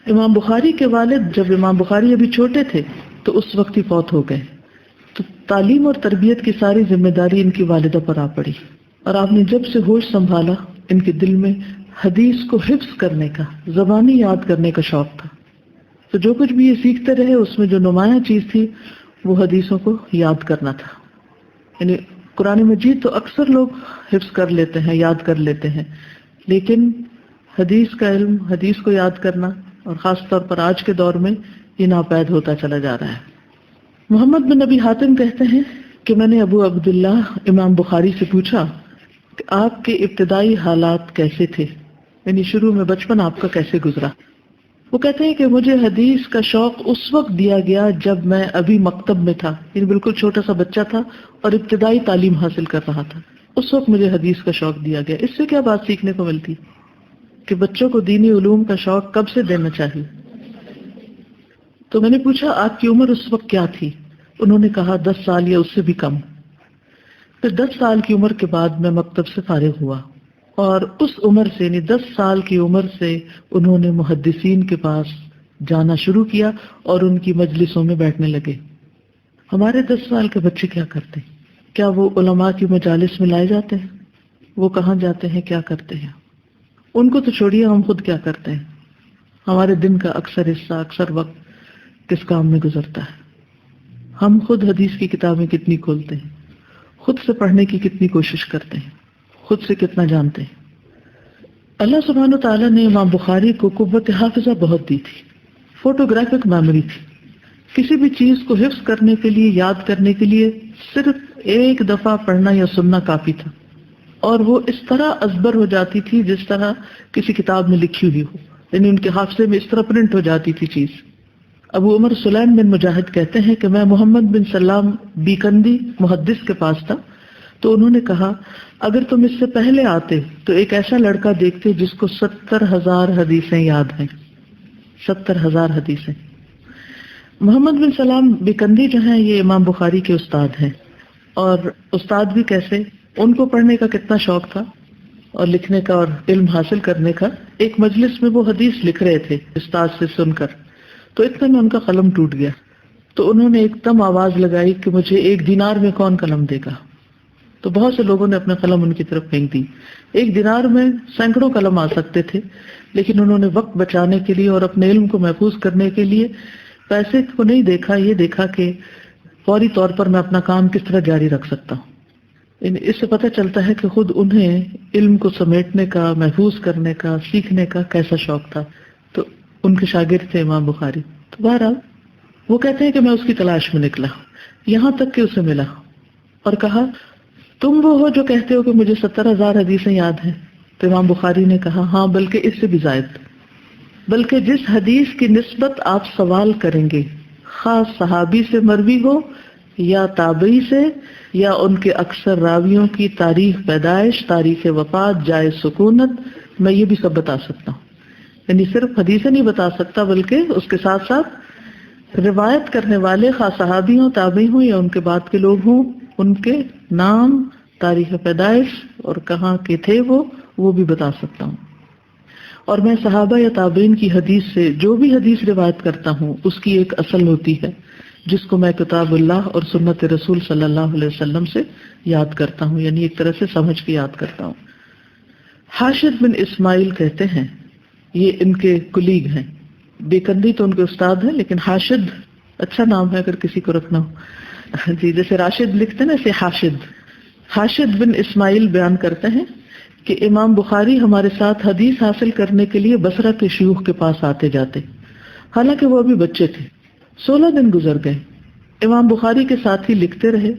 امام بخاری کے والد جب امام بخاری ابھی چھوٹے تھے تو اس وقت ہی فوت ہو گئے، تو تعلیم اور تربیت کی ساری ذمہ داری ان کی والدہ پر آ پڑی، اور آپ نے جب سے ہوش سنبھالا ان کے دل میں حدیث کو حفظ کرنے کا، زبانی یاد کرنے کا شوق تھا۔ تو جو کچھ بھی یہ سیکھتے رہے اس میں جو نمایاں چیز تھی وہ حدیثوں کو یاد کرنا تھا۔ یعنی قرآن مجید تو اکثر لوگ حفظ کر لیتے ہیں، یاد کر لیتے ہیں، لیکن حدیث کا علم، حدیث کو یاد کرنا، اور خاص طور پر آج کے دور میں یہ ناپید ہوتا چلا جا رہا ہے۔ محمد بن ابی حاتم کہتے ہیں کہ میں نے ابو عبداللہ امام بخاری سے پوچھا کہ آپ کے ابتدائی حالات کیسے تھے، یعنی شروع میں بچپن آپ کا کیسے گزرا۔ وہ کہتے ہیں کہ مجھے حدیث کا شوق اس وقت دیا گیا جب میں ابھی مکتب میں تھا، یعنی بالکل چھوٹا سا بچہ تھا اور ابتدائی تعلیم حاصل کر رہا تھا، اس وقت مجھے حدیث کا شوق دیا گیا۔ اس سے کیا بات سیکھنے کو ملتی کہ بچوں کو دینی علوم کا شوق کب سے دینا چاہیے۔ تو میں نے پوچھا آپ کی عمر اس وقت کیا تھی؟ انہوں نے کہا 10 سال یا اس سے بھی کم۔ پھر 10 سال کی عمر کے بعد میں مکتب سے فارغ ہوا، اور اس عمر سے یعنی 10 سال کی عمر سے انہوں نے محدثین کے پاس جانا شروع کیا اور ان کی مجلسوں میں بیٹھنے لگے۔ ہمارے 10 سال کے بچے کیا کرتے ہیں؟ کیا وہ علماء کی مجالس میں لائے جاتے ہیں؟ وہ کہاں جاتے ہیں، کیا کرتے ہیں؟ ان کو تو چھوڑیے، ہم خود کیا کرتے ہیں؟ ہمارے دن کا اکثر حصہ، اکثر وقت کس کام میں گزرتا ہے؟ ہم خود حدیث کی کتابیں کتنی کھولتے ہیں، خود سے پڑھنے کی کتنی کوشش کرتے ہیں، خود سے کتنا جانتے ہیں۔ اللہ سبحانہ وتعالیٰ نے امام بخاری کو قوت حافظہ بہت دی تھی، فوٹوگرافک میموری تھی۔ کسی بھی چیز کو حفظ کرنے کے لیے، یاد کرنے کے لیے صرف ایک دفعہ پڑھنا یا سننا کافی تھا، اور وہ اس طرح ازبر ہو جاتی تھی جس طرح کسی کتاب میں لکھی ہوئی ہو، یعنی ان کے حافظے میں اس طرح پرنٹ ہو جاتی تھی چیز۔ ابو عمر سلیم بن مجاہد کہتے ہیں کہ میں محمد بن سلام بیکندی محدث کے پاس تھا، تو انہوں نے کہا اگر تم اس سے پہلے آتے تو ایک ایسا لڑکا دیکھتے جس کو 70,000 حدیثیں یاد ہیں۔ 70,000 حدیثیں۔ محمد بن سلام بیکندی جو ہیں یہ امام بخاری کے استاد ہیں، اور استاد بھی کیسے، ان کو پڑھنے کا کتنا شوق تھا اور لکھنے کا اور علم حاصل کرنے کا۔ ایک مجلس میں وہ حدیث لکھ رہے تھے استاد سے سن کر، تو اتنے میں ان کا قلم ٹوٹ گیا، تو انہوں نے ایک دم آواز لگائی کہ مجھے 1 دینار میں کون قلم دے گا؟ تو بہت سے لوگوں نے اپنے قلم ان کی طرف پھینک دی۔ 1 دینار میں سینکڑوں قلم آ سکتے تھے، لیکن انہوں نے وقت بچانے کے لیے اور اپنے علم کو محفوظ کرنے کے لیے پیسے کو نہیں دیکھا، یہ دیکھا کہ فوری طور پر میں اپنا کام کس طرح جاری رکھ سکتا ہوں۔ اس سے پتہ چلتا ہے کہ خود انہیں علم کو سمیٹنے کا، محفوظ کرنے کا، سیکھنے کا کیسا شوق تھا۔ تو ان کے شاگرد تھے امام بخاری۔ تو بہرحال وہ کہتے ہیں کہ میں اس کی تلاش میں نکلا، یہاں تک کہ اسے ملا اور کہا تم وہ ہو جو کہتے ہو کہ مجھے 70,000 حدیثیں یاد ہیں؟ تو امام بخاری نے کہا ہاں، بلکہ اس سے بھی زائد، بلکہ جس حدیث کی نسبت آپ سوال کریں گے، خاص صحابی سے مروی ہو یا تابعی سے یا ان کے اکثر راویوں کی تاریخ پیدائش، تاریخ وفات، جائے سکونت، میں یہ بھی سب بتا سکتا ہوں۔ یعنی صرف حدیثیں نہیں بتا سکتا، بلکہ اس کے ساتھ ساتھ روایت کرنے والے خاص صحابی ہوں، تابعی ہوں یا ان کے بعد کے لوگ ہوں، ان کے نام، تاریخ پیدائش اور کہاں کے تھے وہ بھی بتا سکتا ہوں۔ اور میں صحابہ یا تابعین کی حدیث سے جو بھی حدیث روایت کرتا ہوں اس کی ایک اصل ہوتی ہے جس کو میں کتاب اللہ اور سنت رسول صلی اللہ علیہ وسلم سے یاد کرتا ہوں، یعنی ایک طرح سے سمجھ کے یاد کرتا ہوں۔ حاشد بن اسماعیل کہتے ہیں، یہ ان کے کلیگ ہیں، بیکندی تو ان کے استاد ہیں، لیکن حاشد اچھا نام ہے اگر کسی کو رکھنا ہو۔ جی، جیسے راشد لکھتے ہیں نا، ایسے حاشد۔ حاشد بن اسماعیل بیان کرتے ہیں کہ امام بخاری ہمارے ساتھ حدیث حاصل کرنے کے لیے بصرہ کے شیوخ کے پاس آتے جاتے، حالانکہ وہ ابھی بچے تھے۔ 16 دن گزر گئے، امام بخاری کے ساتھ ہی لکھتے رہے،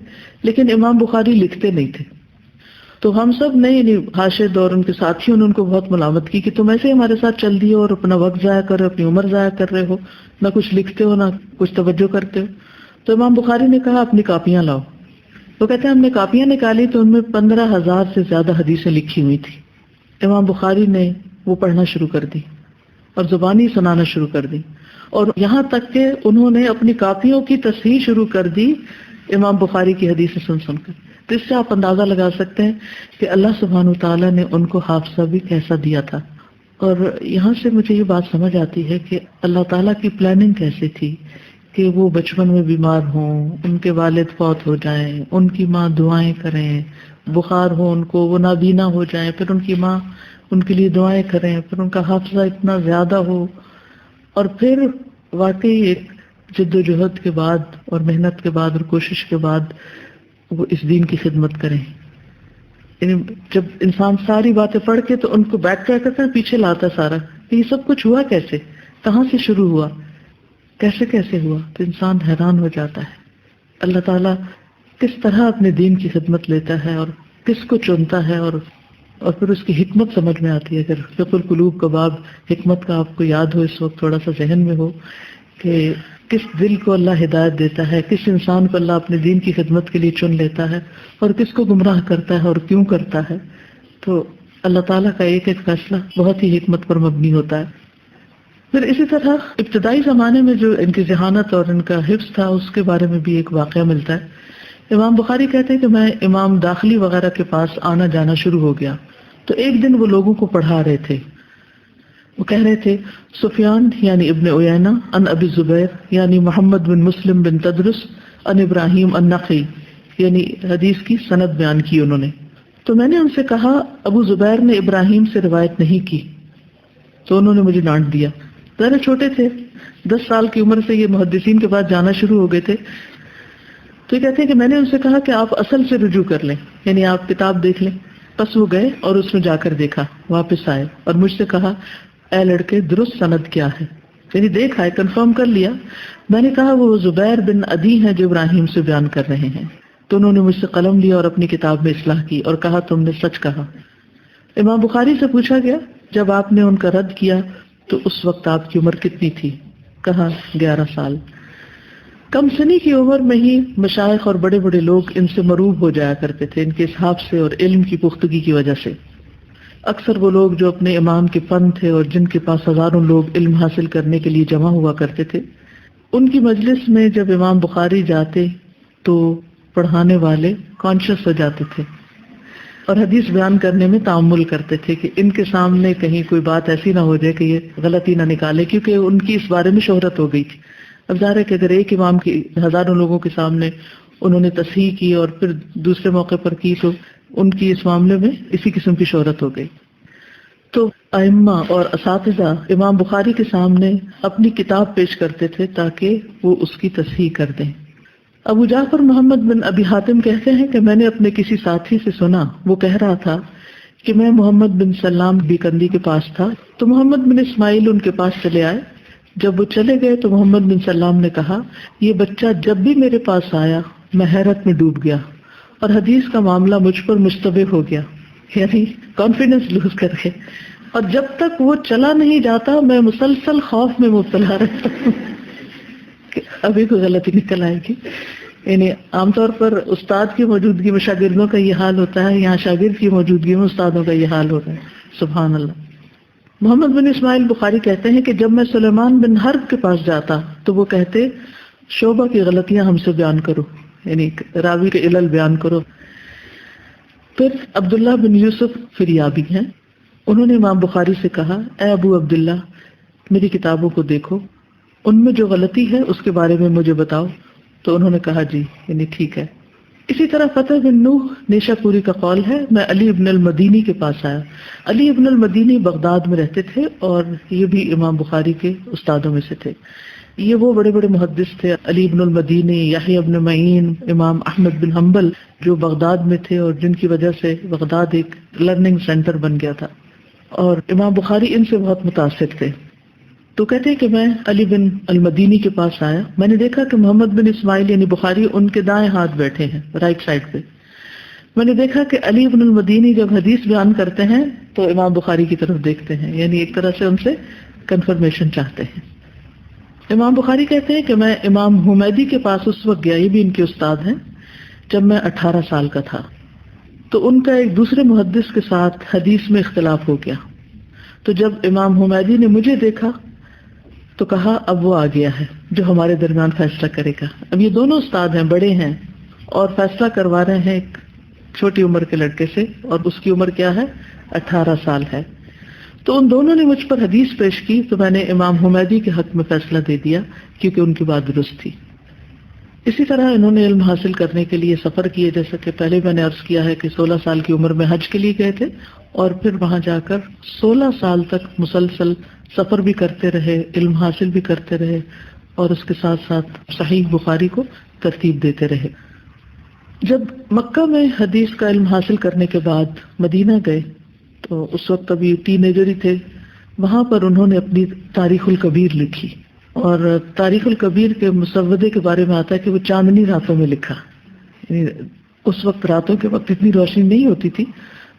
لیکن امام بخاری لکھتے نہیں تھے۔ تو ہم سب نے، یعنی حاشد اور ان کے ساتھیوں نے ان کو بہت ملامت کی کہ تم ایسے ہمارے ساتھ چل دیے اور اپنا وقت ضائع کر رہے ہو، اپنی عمر ضائع کر رہے ہو، نہ کچھ لکھتے ہو نہ کچھ توجہ کرتے ہو۔ تو امام بخاری نے کہا اپنی کاپیاں لاؤ۔ وہ کہتے ہیں ہم نے کاپیاں نکالی تو ان میں 15,000 سے زیادہ حدیثیں لکھی ہوئی تھی۔ امام بخاری نے وہ پڑھنا شروع کر دی اور زبانی سنانا شروع کر دی، اور یہاں تک کہ انہوں نے اپنی کاپیوں کی تصحیح شروع کر دی امام بخاری کی حدیثیں سن سن کر۔ تو اس سے آپ اندازہ لگا سکتے ہیں کہ اللہ سبحانہ وتعالیٰ نے ان کو حافظہ بھی کیسا دیا تھا۔ اور یہاں سے مجھے یہ بات سمجھ آتی ہے کہ اللہ تعالیٰ کی پلاننگ کیسے تھی کہ وہ بچپن میں بیمار ہوں، ان کے والد فوت ہو جائیں، ان کی ماں دعائیں کریں، بخار ہو ان کو، وہ نابینا ہو جائیں، پھر ان کی ماں ان کے لیے دعائیں کریں، پھر ان کا حافظہ اتنا زیادہ ہو، اور پھر واقعی ایک جد و جہد کے بعد اور محنت کے بعد اور کوشش کے بعد وہ اس دین کی خدمت کریں۔ یعنی جب انسان ساری باتیں پڑھ کے تو ان کو بیک ٹریک کرتا ہے، پیچھے لاتا ہے سارا کہ یہ سب کچھ ہوا کیسے، کہاں سے شروع ہوا، کیسے کیسے ہوا، تو انسان حیران ہو جاتا ہے اللہ تعالیٰ کس طرح اپنے دین کی خدمت لیتا ہے اور کس کو چنتا ہے، اور پھر اس کی حکمت سمجھ میں آتی ہے۔ اگر فقہ القلوب کا باب حکمت کا آپ کو یاد ہو، اس وقت تھوڑا سا ذہن میں ہو کہ کس دل کو اللہ ہدایت دیتا ہے، کس انسان کو اللہ اپنے دین کی خدمت کے لیے چن لیتا ہے اور کس کو گمراہ کرتا ہے اور کیوں کرتا ہے، تو اللہ تعالیٰ کا ایک ایک فیصلہ بہت ہی حکمت پر مبنی ہوتا ہے۔ پھر اسی طرح ابتدائی زمانے میں جو ان کی ذہانت اور ان کا حفظ تھا اس کے بارے میں بھی ایک واقعہ ملتا ہے۔ امام بخاری کہتے ہیں کہ میں امام داخلی وغیرہ کے پاس آنا جانا شروع ہو گیا، تو ایک دن وہ لوگوں کو پڑھا رہے تھے، وہ کہہ رہے تھے سفیان یعنی ابن عیینہ ان ابی زبیر یعنی محمد بن مسلم بن تدرس ان ابراہیم النخعی، یعنی حدیث کی سند بیان کی انہوں نے۔ تو میں نے ان سے کہا ابو زبیر نے ابراہیم سے روایت نہیں کی، تو انہوں نے مجھے ڈانٹ دیا۔ ذرا چھوٹے تھے، 10 سال کی عمر سے یہ محدثین کے پاس جانا شروع ہو گئے تھے، تو یہ کہتے ہیں کہ میں نے ان سے کہا کہ آپ اصل سے رجوع کر لیں، یعنی آپ کتاب دیکھ لیں. بس وہ گئے اور اس میں جا کر دیکھا، واپس آئے اور مجھ سے کہا اے لڑکے درست سند کیا ہے، یعنی دیکھا ہے، کنفرم کر لیا. میں نے کہا وہ زبیر بن عدی ہیں جو ابراہیم سے بیان کر رہے ہیں. تو انہوں نے مجھ سے قلم لیا اور اپنی کتاب میں اصلاح کی اور کہا تم نے سچ کہا. امام بخاری سے پوچھا گیا جب آپ نے ان کا رد کیا تو اس وقت آپ کی عمر کتنی تھی؟ کہا 11 سال. کم سنی کی عمر میں ہی مشائخ اور بڑے بڑے لوگ ان سے مروب ہو جایا کرتے تھے، ان کے اصحاب سے اور علم کی پختگی کی وجہ سے. اکثر وہ لوگ جو اپنے امام کے فن تھے اور جن کے پاس ہزاروں لوگ علم حاصل کرنے کے لیے جمع ہوا کرتے تھے، ان کی مجلس میں جب امام بخاری جاتے تو پڑھانے والے کانشیس ہو جاتے تھے اور حدیث بیان کرنے میں تعامل کرتے تھے کہ ان کے سامنے کہیں کوئی بات ایسی نہ ہو جائے کہ یہ غلطی نہ نکالے، کیونکہ ان کی اس بارے میں شہرت ہو گئی تھی. اب ظاہر ہے کہ اگر ایک امام کی ہزاروں لوگوں کے سامنے انہوں نے تصحیح کی اور پھر دوسرے موقع پر کی تو ان کی اس معاملے میں اسی قسم کی شہرت ہو گئی. تو ائمہ اور اساتذہ امام بخاری کے سامنے اپنی کتاب پیش کرتے تھے تاکہ وہ اس کی تصحیح کر دیں. ابو جعفر محمد بن ابی حاتم کہتے ہیں کہ میں نے اپنے کسی ساتھی سے سنا، وہ کہہ رہا تھا کہ میں محمد بن سلام بیکندی کے پاس تھا تو محمد بن اسماعیل ان کے پاس چلے آئے. جب وہ چلے گئے تو محمد بن سلام نے کہا یہ بچہ جب بھی میرے پاس آیا میں حیرت میں ڈوب گیا اور حدیث کا معاملہ مجھ پر مشتبہ ہو گیا، یعنی کانفیڈنس لوز کر کے، اور جب تک وہ چلا نہیں جاتا میں مسلسل خوف میں مبتلا رہتا ہوں کہ ابھی کوئی غلطی نکل آئے گی. یعنی عام طور پر استاد کی موجودگی میں شاگردوں کا یہ حال ہوتا ہے، یہاں شاگرد کی موجودگی میں استادوں کا یہ حال ہوتا ہے. سبحان اللہ. محمد بن اسماعیل بخاری کہتے ہیں کہ جب میں سلیمان بن حرب کے پاس جاتا تو وہ کہتے شعبہ کی غلطیاں ہم سے بیان کرو، یعنی راوی کے علل بیان کرو. پھر عبداللہ بن یوسف فریابی ہیں، انہوں نے امام بخاری سے کہا اے ابو عبداللہ میری کتابوں کو دیکھو، ان میں جو غلطی ہے اس کے بارے میں مجھے بتاؤ. تو انہوں نے کہا جی، یعنی ٹھیک ہے. اسی طرح فتح بن نوح نیشہ پوری کا قول ہے میں علی ابن المدینی کے پاس آیا. علی ابن المدینی بغداد میں رہتے تھے اور یہ بھی امام بخاری کے استادوں میں سے تھے. یہ وہ بڑے بڑے محدث تھے، علی ابن المدینی، یحییٰ ابن معین، امام احمد بن حنبل، جو بغداد میں تھے اور جن کی وجہ سے بغداد ایک لرننگ سینٹر بن گیا تھا، اور امام بخاری ان سے بہت متاثر تھے. تو کہتے ہیں کہ میں علی بن المدینی کے پاس آیا، میں نے دیکھا کہ محمد بن اسماعیل یعنی بخاری ان کے دائیں ہاتھ بیٹھے ہیں، رائٹ سائڈ پہ. میں نے دیکھا کہ علی بن المدینی جب حدیث بیان کرتے ہیں تو امام بخاری کی طرف دیکھتے ہیں، یعنی ایک طرح سے ان سے کنفرمیشن چاہتے ہیں. امام بخاری کہتے ہیں کہ میں امام حمیدی کے پاس اس وقت گیا، یہ بھی ان کے استاد ہیں، جب میں 18 سال کا تھا. تو ان کا ایک دوسرے محدث کے ساتھ حدیث میں اختلاف ہو گیا. تو جب امام حمیدی نے مجھے دیکھا تو کہا اب وہ آ گیا ہے جو ہمارے درمیان فیصلہ کرے گا. اب یہ دونوں استاد ہیں، بڑے ہیں، اور فیصلہ کروا رہے ہیں ایک چھوٹی عمر کے لڑکے سے، اور اس کی عمر کیا ہے؟ 18 سال ہے. تو ان دونوں نے مجھ پر حدیث پیش کی تو میں نے امام حمیدی کے حق میں فیصلہ دے دیا کیونکہ ان کی بات درست تھی. اسی طرح انہوں نے علم حاصل کرنے کے لیے سفر کیے، جیسا کہ پہلے میں نے عرض کیا ہے کہ 16 سال کی عمر میں حج کے لیے گئے تھے اور پھر وہاں جا کر 16 سال تک مسلسل سفر بھی کرتے رہے، علم حاصل بھی کرتے رہے، اور اس کے ساتھ ساتھ صحیح بخاری کو ترتیب دیتے رہے. جب مکہ میں حدیث کا علم حاصل کرنے کے بعد مدینہ گئے تو اس وقت ابھی ٹین ایجر ہی تھے. وہاں پر انہوں نے اپنی تاریخ الکبیر لکھی، اور تاریخ الکبیر کے مسودے کے بارے میں آتا ہے کہ وہ چاندنی راتوں میں لکھا. یعنی اس وقت راتوں کے وقت اتنی روشنی نہیں ہوتی تھی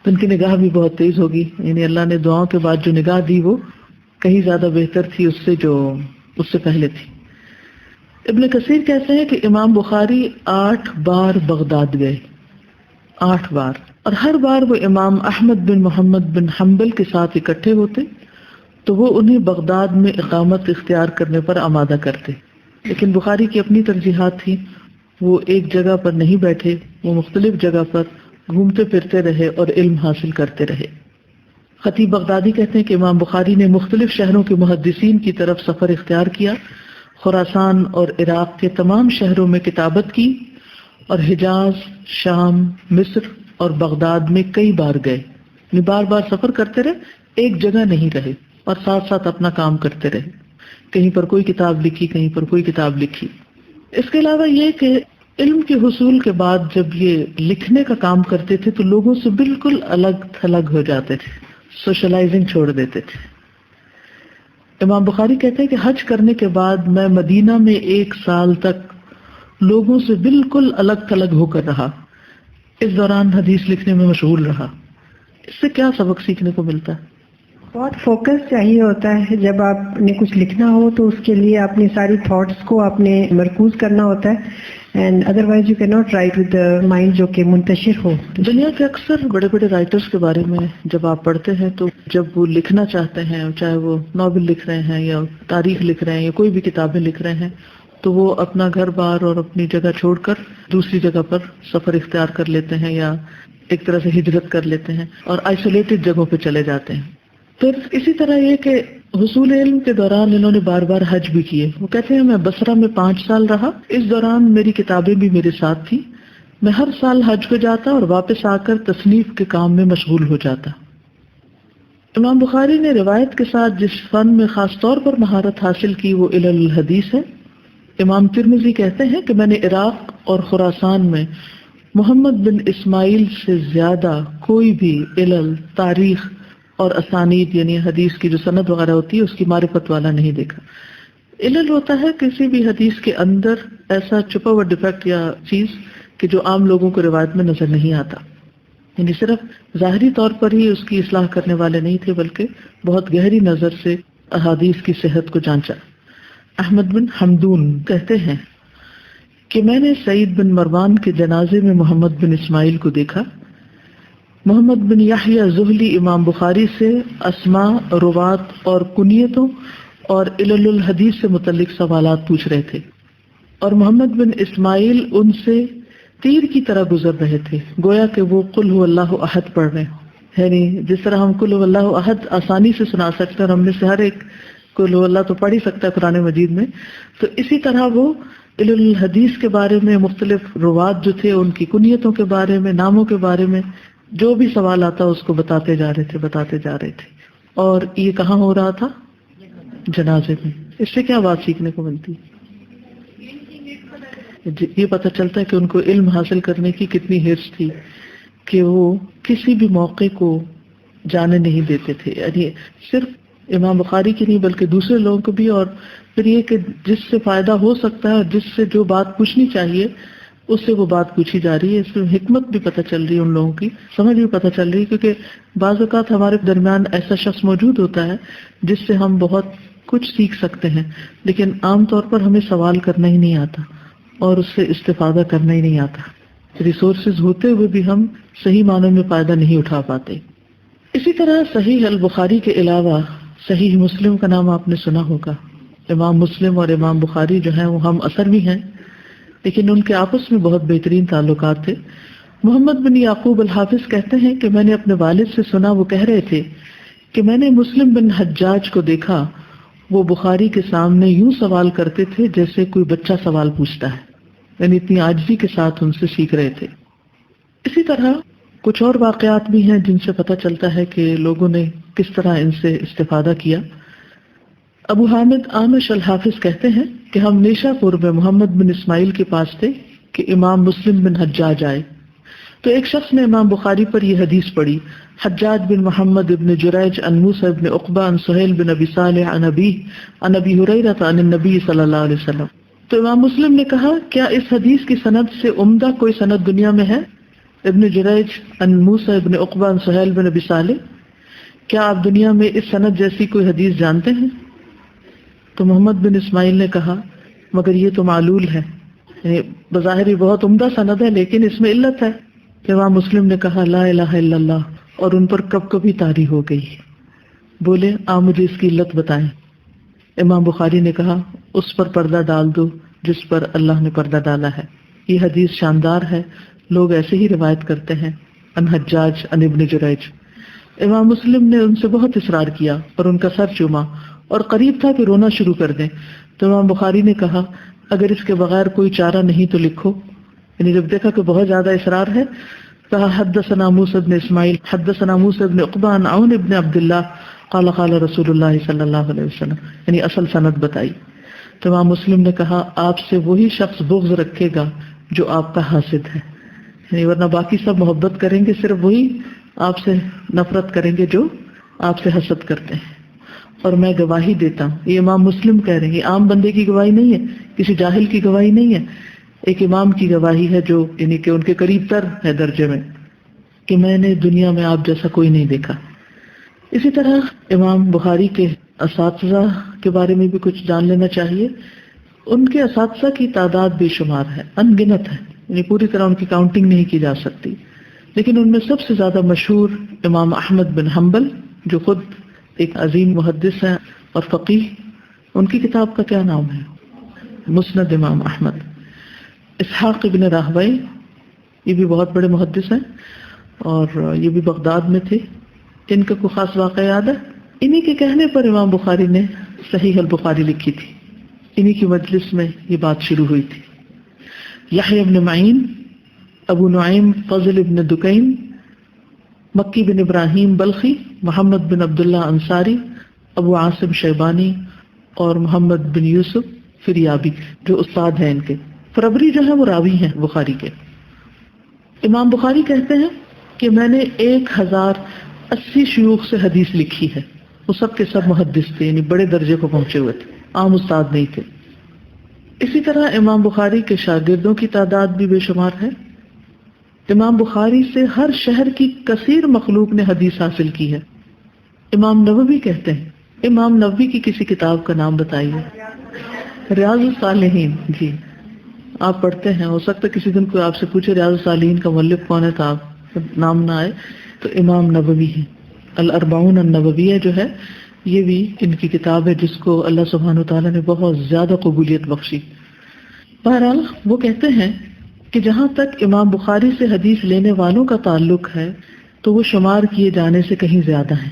تو ان کی نگاہ بھی بہت تیز ہوگی، یعنی اللہ نے دعاؤں کے بعد جو نگاہ دی وہ کہیں زیادہ بہتر تھی اس سے پہلے تھی. ابن کثیر کہتے ہیں کہ امام بخاری 8 بار بغداد گئے، 8 بار، اور ہر بار وہ امام احمد بن محمد بن حنبل کے ساتھ اکٹھے ہوتے تو وہ انہیں بغداد میں اقامت اختیار کرنے پر آمادہ کرتے. لیکن بخاری کی اپنی ترجیحات تھیں، وہ ایک جگہ پر نہیں بیٹھے، وہ مختلف جگہ پر گھومتے پھرتے رہے اور علم حاصل کرتے رہے. خطیب بغدادی کہتے ہیں کہ امام بخاری نے مختلف شہروں کے محدثین کی طرف سفر اختیار کیا، خراسان اور عراق کے تمام شہروں میں کتابت کی، اور حجاز، شام، مصر اور بغداد میں کئی بار گئے. یعنی بار بار سفر کرتے رہے، ایک جگہ نہیں رہے، اور ساتھ ساتھ اپنا کام کرتے رہے. کہیں پر کوئی کتاب لکھی، کہیں پر کوئی کتاب لکھی. اس کے علاوہ یہ کہ علم کے حصول کے بعد جب یہ لکھنے کا کام کرتے تھے تو لوگوں سے بالکل الگ تھلگ ہو جاتے تھے، سوشلائزنگ چھوڑ دیتے تھے۔ امام بخاری کہتے ہیں کہ حج کرنے کے بعد میں مدینہ میں 1 سال تک لوگوں سے بالکل الگ تھلگ ہو کر رہا، اس دوران حدیث لکھنے میں مشغول رہا۔ اس سے کیا سبق سیکھنے کو ملتا ہے؟ بہت فوکس چاہیے ہوتا ہے، جب آپ نے کچھ لکھنا ہو تو اس کے لیے اپنی ساری تھاٹس کو آپ نے مرکوز کرنا ہوتا ہے، and otherwise you can not right with the mind جو کہ منتشر ہو۔ دنیا کے اکثر بڑے بڑے رائٹرز کے بارے میں جب آپ پڑھتے ہیں تو جب وہ لکھنا چاہتے ہیں، چاہے وہ ناول لکھ رہے ہیں یا تاریخ لکھ رہے ہیں یا کوئی بھی کتابیں لکھ رہے ہیں، تو وہ اپنا گھر بار اور اپنی جگہ چھوڑ کر دوسری جگہ پر سفر اختیار کر لیتے ہیں یا ایک طرح سے ہجرت کر لیتے ہیں اور آئسولیٹڈ جگہوں پہ چلے جاتے ہیں۔ پھر اسی طرح یہ کہ حصول علم کے دوران انہوں نے بار بار حج بھی کیے۔ وہ کہتے ہیں میں بصرہ میں 5 سال رہا، اس دوران میری کتابیں بھی میرے ساتھ تھی، میں ہر سال حج کو جاتا اور واپس آ کر تصنیف کے کام میں مشغول ہو جاتا۔ امام بخاری نے روایت کے ساتھ جس فن میں خاص طور پر مہارت حاصل کی وہ علل الحدیث ہے۔ امام ترمذی کہتے ہیں کہ میں نے عراق اور خراسان میں محمد بن اسماعیل سے زیادہ کوئی بھی علل، تاریخ اور اسانید یعنی حدیث کی جو سند وغیرہ ہوتی ہے اس کی معرفت والا نہیں دیکھا۔ علل ہوتا ہے کسی بھی حدیث کے اندر ایسا چھپا ہوا ڈیفیکٹ یا چیز کہ جو عام لوگوں کو روایت میں نظر نہیں آتا، یعنی صرف ظاہری طور پر ہی اس کی اصلاح کرنے والے نہیں تھے بلکہ بہت گہری نظر سے احادیث کی صحت کو جانچا۔ احمد بن حمدون کہتے ہیں کہ میں نے سعید بن مروان کے جنازے میں محمد بن اسماعیل کو دیکھا۔ محمد بن یحییٰ زہلی امام بخاری سے اسماء، روات اور کنیتوں اور علل الحدیث سے متعلق سوالات پوچھ رہے تھے، اور محمد بن اسماعیل ان سے تیر کی طرح گزر رہے تھے، گویا کہ وہ قل هو اللہ احد پڑھ رہے ہیں۔ یعنی جس طرح ہم قل هو اللہ احد آسانی سے سنا سکتے ہیں اور ہم میں سے ہر ایک قل هو اللہ تو پڑھ ہی سکتا ہے قرآن مجید میں، تو اسی طرح وہ علل الحدیث کے بارے میں، مختلف روات جو تھے ان کی کنیتوں کے بارے میں، ناموں کے بارے میں جو بھی سوال آتا اس کو بتاتے جا رہے تھے۔ اور یہ کہاں ہو رہا تھا؟ جنازے میں۔ اس سے کیا بات سیکھنے کو ملتی ہے؟ یہ پتہ چلتا ہے کہ ان کو علم حاصل کرنے کی کتنی حرص تھی کہ وہ کسی بھی موقع کو جانے نہیں دیتے تھے، یعنی صرف امام بخاری کی نہیں بلکہ دوسرے لوگوں کو بھی، اور پھر یہ کہ جس سے فائدہ ہو سکتا ہے اور جس سے جو بات پوچھنی چاہیے اس سے وہ بات پوچھی جا رہی ہے۔ اس میں حکمت بھی پتہ چل رہی ہے، ان لوگوں کی سمجھ بھی پتہ چل رہی ہے، کیونکہ بعض اوقات ہمارے درمیان ایسا شخص موجود ہوتا ہے جس سے ہم بہت کچھ سیکھ سکتے ہیں، لیکن عام طور پر ہمیں سوال کرنا ہی نہیں آتا اور اس سے استفادہ کرنا ہی نہیں آتا۔ ریسورسز ہوتے ہوئے بھی ہم صحیح معنوں میں فائدہ نہیں اٹھا پاتے۔ اسی طرح صحیح البخاری کے علاوہ صحیح مسلم کا نام آپ نے سنا ہوگا۔ امام مسلم اور امام بخاری جو ہیں وہ ہم اثر بھی ہیں، لیکن ان کے آپس میں بہت بہترین تعلقات تھے۔ محمد بن یعقوب الحافظ کہتے ہیں کہ میں نے اپنے والد سے سنا، وہ کہہ رہے تھے کہ میں نے مسلم بن حجاج کو دیکھا، وہ بخاری کے سامنے یوں سوال کرتے تھے جیسے کوئی بچہ سوال پوچھتا ہے، یعنی اتنی عاجزی کے ساتھ ان سے سیکھ رہے تھے۔ اسی طرح کچھ اور واقعات بھی ہیں جن سے پتہ چلتا ہے کہ لوگوں نے کس طرح ان سے استفادہ کیا۔ ابو حامد آمش الحافظ کہتے ہیں کہ ہم نیشا پور میں محمد بن اسماعیل کے پاس تھے کہ امام مسلم بن حجاج آئے، تو ایک شخص نے امام بخاری پر یہ حدیث پڑھی، حجاج بن محمد بن جریج عن موسیٰ بن عقبہ عن سہیل بن ابی صالح عن ابی ہریرہ عن النبی صلی اللہ علیہ وسلم۔ تو امام مسلم نے کہا کیا اس حدیث کی سند سے عمدہ کوئی سند دنیا میں ہے؟ ابن جریج عن موسیٰ بن عقبہ عن سہیل بن ابی صالح، کیا آپ دنیا میں اس سند جیسی کوئی حدیث جانتے ہیں؟ تو محمد بن اسماعیل نے کہا مگر یہ تو معلول ہے، یعنی بظاہر بہت عمدہ سند ہے لیکن اس میں علت ہے۔ امام مسلم نے کہا لا الہ الا اللہ، اور ان پر کب کبھی طاری ہو گئی۔ بولے آپ مجھے اس کی علت بتائیں۔ امام بخاری نے کہا اس پر پردہ ڈال دو جس پر اللہ نے پردہ ڈالا ہے۔ یہ حدیث شاندار ہے، لوگ ایسے ہی روایت کرتے ہیں، ان حجاج ان ابن جریج۔ امام مسلم نے ان سے بہت اصرار کیا اور ان کا سر چوما اور قریب تھا کہ رونا شروع کر دیں، تو امام بخاری نے کہا اگر اس کے بغیر کوئی چارہ نہیں تو لکھو۔ یعنی جب دیکھا کہ بہت زیادہ اصرار ہے، کہا حدثنا موسیٰ بن اسماعیل حدثنا موسیٰ بن عقبہ عن عون بن عبداللہ قال قال رسول اللہ صلی اللہ علیہ وسلم، یعنی اصل سند بتائی۔ تو امام مسلم نے کہا آپ سے وہی شخص بغض رکھے گا جو آپ کا حاسد ہے، یعنی ورنہ باقی سب محبت کریں گے، صرف وہی آپ سے نفرت کریں گے جو آپ سے حسد کرتے ہیں۔ اور میں گواہی دیتا ہوں، یہ امام مسلم کہہ رہے ہیں، یہ عام بندے کی گواہی نہیں ہے، کسی جاہل کی گواہی نہیں ہے، ایک امام کی گواہی ہے جو یعنی کہ ان کے قریب تر ہے درجے میں، کہ میں نے دنیا میں آپ جیسا کوئی نہیں دیکھا۔ اسی طرح امام بخاری کے اساتذہ کے بارے میں بھی کچھ جان لینا چاہیے۔ ان کے اساتذہ کی تعداد بے شمار ہے، ان گنت ہے، یعنی پوری طرح ان کی کاؤنٹنگ نہیں کی جا سکتی، لیکن ان میں سب سے زیادہ مشہور امام احمد بن حنبل، جو خود ایک عظیم محدث ہیں اور فقیہ۔ ان کی کتاب کا کیا نام ہے؟ مسند امام احمد۔ اسحاق ابن راہوی، یہ بھی بہت بڑے محدث ہیں اور یہ بھی بغداد میں تھے۔ ان کا کوئی خاص واقعہ یاد ہے؟ انہی کے کہنے پر امام بخاری نے صحیح البخاری لکھی تھی، انہی کی مجلس میں یہ بات شروع ہوئی تھی۔ یحییٰ ابن معین، ابو نعیم فضل ابن دکین، مکی بن ابراہیم بلخی، محمد بن عبداللہ انصاری، ابو عاصم شیبانی اور محمد بن یوسف فریابی جو استاد ہیں ان کے۔ فربری جو ہے وہ راوی ہیں بخاری کے۔ امام بخاری کہتے ہیں کہ میں نے 1080 شیوخ سے حدیث لکھی ہے، وہ سب کے سب محدث تھے، یعنی بڑے درجے کو پہنچے ہوئے تھے، عام استاد نہیں تھے۔ اسی طرح امام بخاری کے شاگردوں کی تعداد بھی بے شمار ہے۔ امام بخاری سے ہر شہر کی کثیر مخلوق نے حدیث حاصل کی ہے۔ امام نووی کہتے ہیں، امام نووی کی کسی کتاب کا نام بتائیے۔ ریاض الصالحین، جی آپ پڑھتے ہیں، ہو سکتا ہے کسی دن کوئی آپ سے پوچھے ریاض الصالحین کا مؤلف کون ہے تو آپ نام نہ آئے، تو امام نووی ہے۔ الاربعون النوویہ جو ہے یہ بھی ان کی کتاب ہے جس کو اللہ سبحانہ وتعالیٰ نے بہت زیادہ قبولیت بخشی۔ بہرحال وہ کہتے ہیں کہ جہاں تک امام بخاری سے حدیث لینے والوں کا تعلق ہے تو وہ شمار کیے جانے سے کہیں زیادہ ہیں،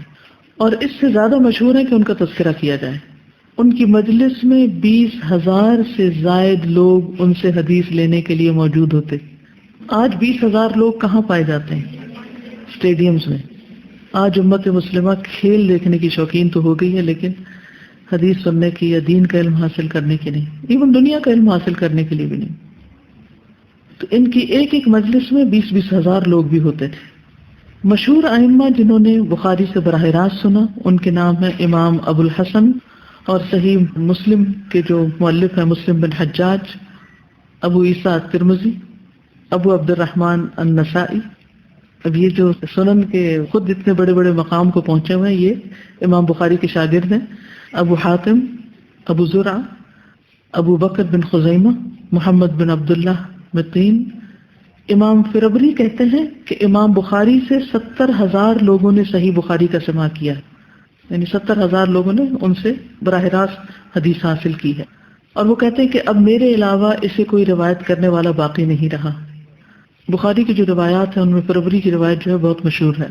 اور اس سے زیادہ مشہور ہے کہ ان کا تذکرہ کیا جائے۔ ان کی مجلس میں 20,000 سے زائد لوگ ان سے حدیث لینے کے لیے موجود ہوتے۔ آج 20,000 لوگ کہاں پائے جاتے ہیں؟ اسٹیڈیمز میں۔ آج امت مسلمہ کھیل دیکھنے کی شوقین تو ہو گئی ہے، لیکن حدیث سننے کی یا دین کا علم حاصل کرنے کی نہیں، ایون دنیا کا علم حاصل کرنے کے لیے بھی نہیں۔ تو ان کی ایک ایک مجلس میں 20-20 ہزار لوگ بھی ہوتے تھے۔ مشہور ائمہ جنہوں نے بخاری سے براہ راست سنا ان کے نام ہیں امام ابو الحسن، اور صحیح مسلم کے جو مؤلف ہیں مسلم بن حجاج، ابو عیسیٰ ترمذی، ابو عبد الرحمن النسائی۔ اب یہ جو سنن کے خود اتنے بڑے بڑے مقام کو پہنچے ہوئے ہیں یہ امام بخاری کے شاگرد ہیں۔ ابو حاتم، ابو زرع، ابو بکر بن خزیمہ، محمد بن عبداللہ متین۔ امام فربری کہتے ہیں کہ امام بخاری سے 70,000 لوگوں نے صحیح بخاری کا سماع کیا ہے، یعنی 70,000 لوگوں نے ان سے براہ راست حدیث حاصل کی ہے، اور وہ کہتے ہیں کہ اب میرے علاوہ اسے کوئی روایت کرنے والا باقی نہیں رہا۔ بخاری کی جو روایات ہیں ان میں فربری کی روایت جو ہے بہت مشہور ہے۔